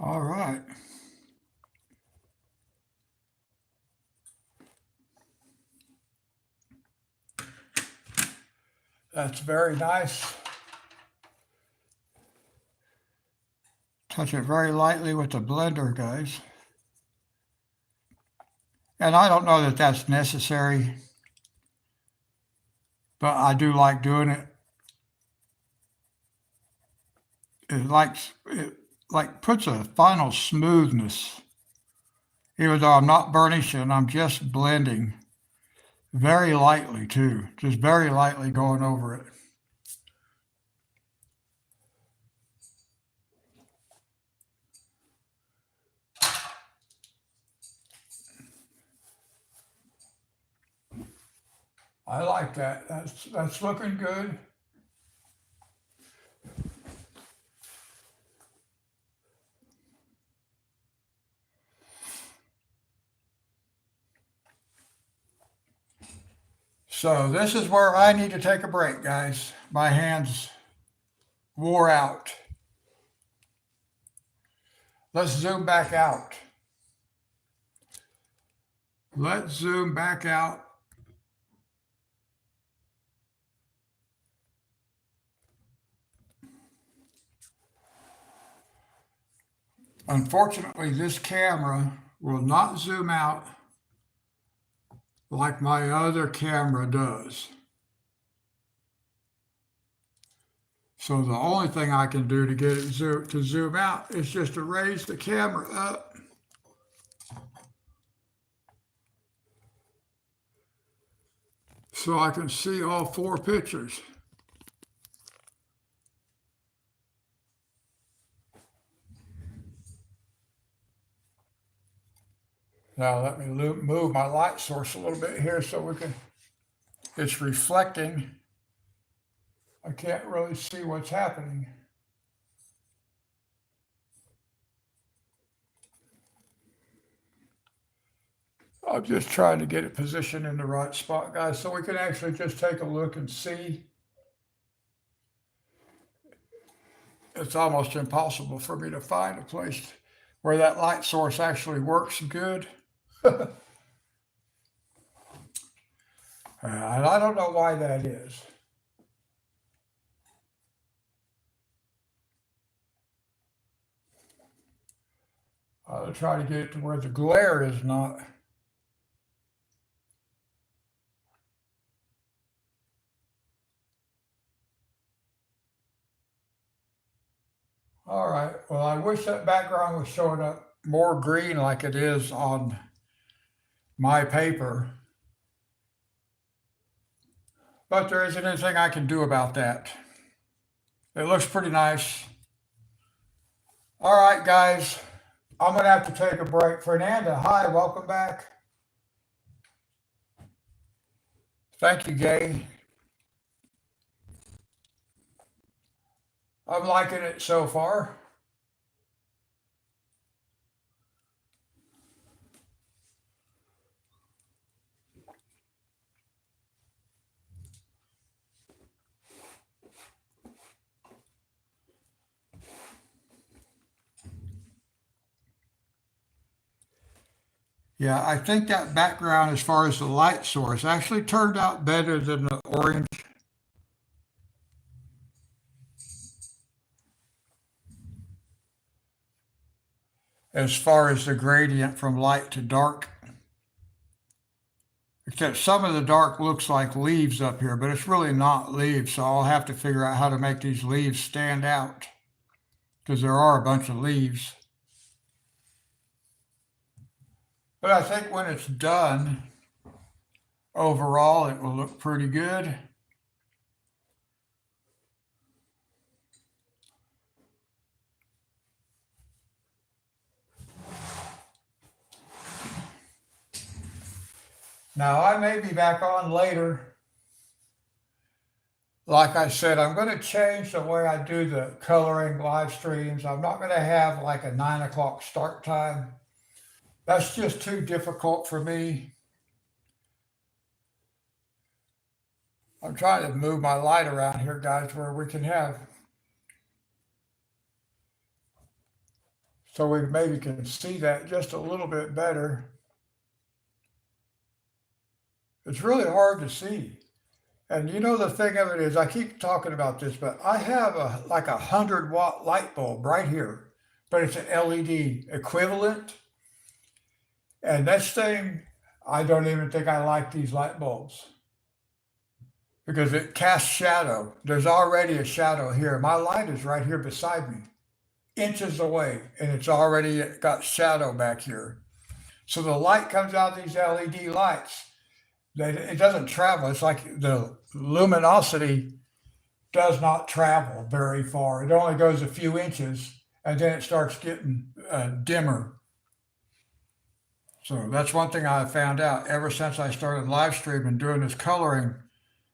All right. That's very nice. Touch it very lightly with the blender, guys. And I don't know that that's necessary, but I do like doing it. It puts a final smoothness, even though I'm not burnishing, I'm just blending very lightly too, just very lightly going over it. I like that. That's looking good. So this is where I need to take a break, guys. My hands wore out. Let's zoom back out. Let's zoom back out. Unfortunately, this camera will not zoom out like my other camera does. So the only thing I can do to get it to zoom out is just to raise the camera up. So I can see all four pictures. Now let me move my light source a little bit here so it's reflecting. I can't really see what's happening. I'm just trying to get it positioned in the right spot, guys, so we can actually just take a look and see. It's almost impossible for me to find a place where that light source actually works good. And I don't know why that is. I'll try to get it to where the glare is not. All right. Well, I wish that background was showing up more green like it is on my paper, but there isn't anything I can do about that. It looks pretty nice. All right, guys. I'm going to have to take a break. Fernanda, hi, welcome back. Thank you, Gay. I'm liking it so far. Yeah, I think that background, as far as the light source, actually turned out better than the orange as far as the gradient from light to dark. Except some of the dark looks like leaves up here, but it's really not leaves. So I'll have to figure out how to make these leaves stand out because there are a bunch of leaves. But I think when it's done, overall, it will look pretty good. Now, I may be back on later. Like I said, I'm going to change the way I do the coloring live streams. I'm not going to have like a 9 o'clock start time. That's just too difficult for me. I'm trying to move my light around here, guys, where we can have, so we maybe can see that just a little bit better. It's really hard to see. And you know, the thing of it is, I keep talking about this, but I have a like 100-watt light bulb right here, but it's an LED equivalent. And this thing, I don't even think I like these light bulbs because it casts shadow. There's already a shadow here. My light is right here beside me, inches away, and it's already got shadow back here. So the light comes out of these LED lights. It doesn't travel. It's like the luminosity does not travel very far. It only goes a few inches, and then it starts getting dimmer. So that's one thing I found out ever since I started live streaming doing this coloring,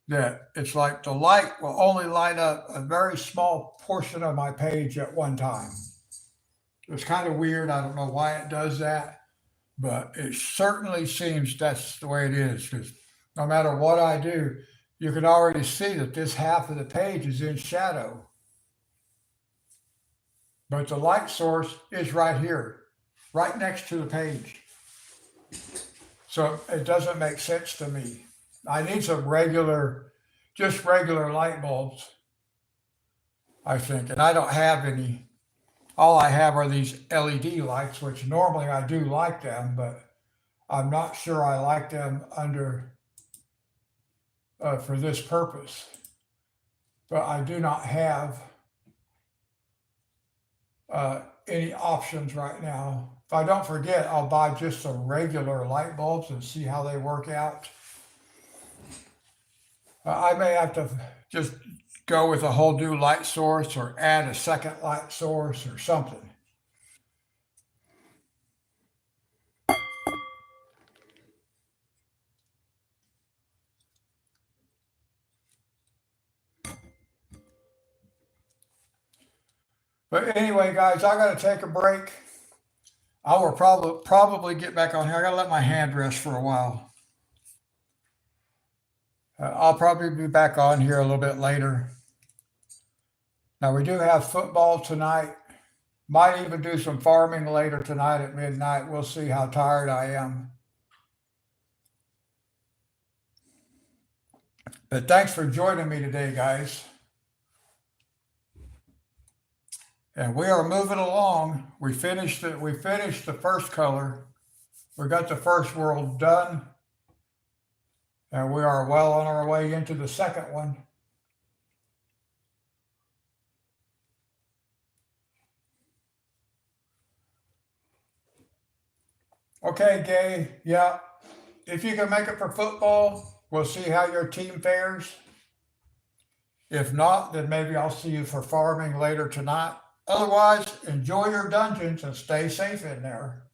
that it's like the light will only light up a very small portion of my page at one time. It's kind of weird. I don't know why it does that, but it certainly seems that's the way it is because no matter what I do, you can already see that this half of the page is in shadow, but the light source is right here, right next to the page. So it doesn't make sense to me. I need some regular, just regular light bulbs, I think, and I don't have any. All I have are these LED lights, which normally I do like them, but I'm not sure I like them under for this purpose. But I do not have any options right now. If I don't forget, I'll buy just some regular light bulbs and see how they work out. I may have to just go with a whole new light source or add a second light source or something. But anyway, guys, I got to take a break. I will probably get back on here. I got to let my hand rest for a while. I'll probably be back on here a little bit later. Now we do have football tonight. Might even do some farming later tonight at midnight. We'll see how tired I am. But thanks for joining me today, guys. And we are moving along. We finished the first color. We got the first world done, and we are well on our way into the second one. Okay, Gay. Yeah, if you can make it for football, we'll see how your team fares. If not, then maybe I'll see you for farming later tonight. Otherwise, enjoy your dungeons and stay safe in there.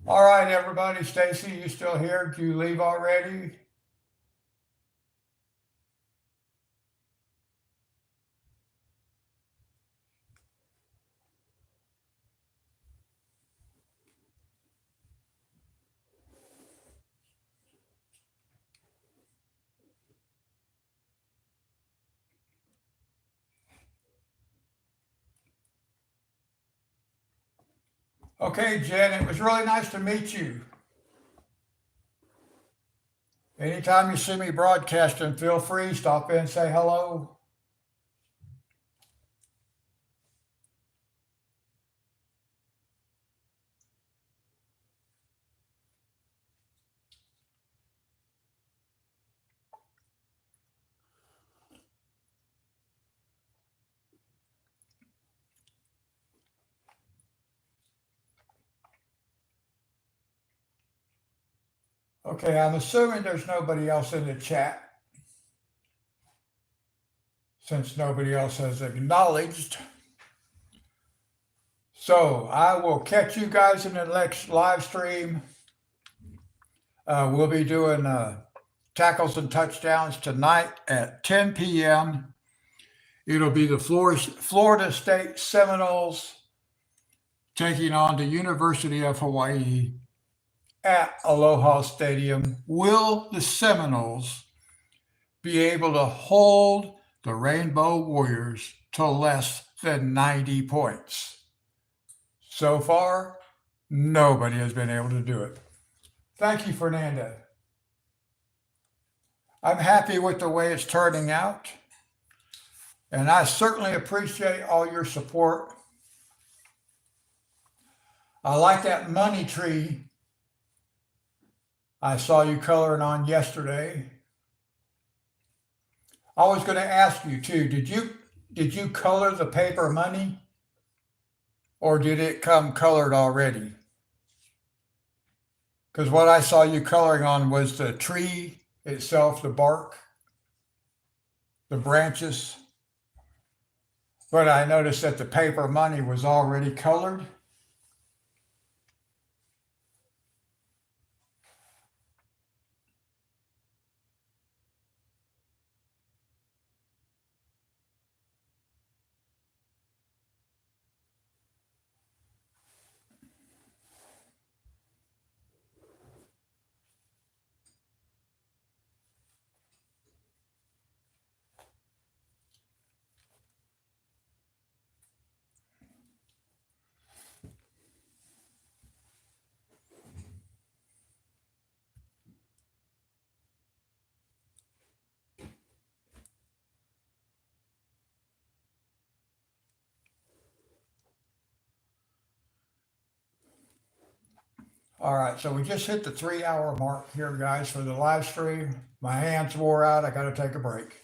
All right, everybody. Stacy, you still here? Did you leave already? Okay, Jen, it was really nice to meet you. Anytime you see me broadcasting, feel free, stop in, say hello. Okay, I'm assuming there's nobody else in the chat since nobody else has acknowledged. So I will catch you guys in the next live stream. We'll be doing tackles and touchdowns tonight at 10 p.m. It'll be the Florida State Seminoles taking on the University of Hawaii at Aloha Stadium. Will the Seminoles be able to hold the Rainbow Warriors to less than 90 points? So far, nobody has been able to do it. Thank you, Fernanda. I'm happy with the way it's turning out, and I certainly appreciate all your support. I like that money tree I saw you coloring on yesterday. I was going to ask you too, did you color the paper money, or did it come colored already? Because what I saw you coloring on was the tree itself, the bark, the branches. But I noticed that the paper money was already colored. All right, so we just hit the 3 hour mark here, guys, for the live stream. My hands wore out. I got to take a break.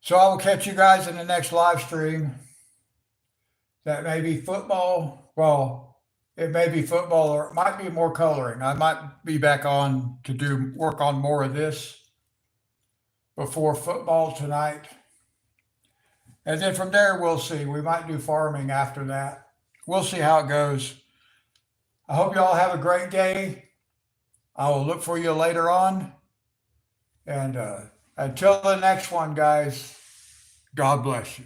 So I will catch you guys in the next live stream. That may be football. Well, it may be football or it might be more coloring. I might be back on to do work on more of this before football tonight. And then from there, we'll see. We might do farming after that. We'll see how it goes. I hope you all have a great day. I will look for you later on. And until the next one, guys, God bless you.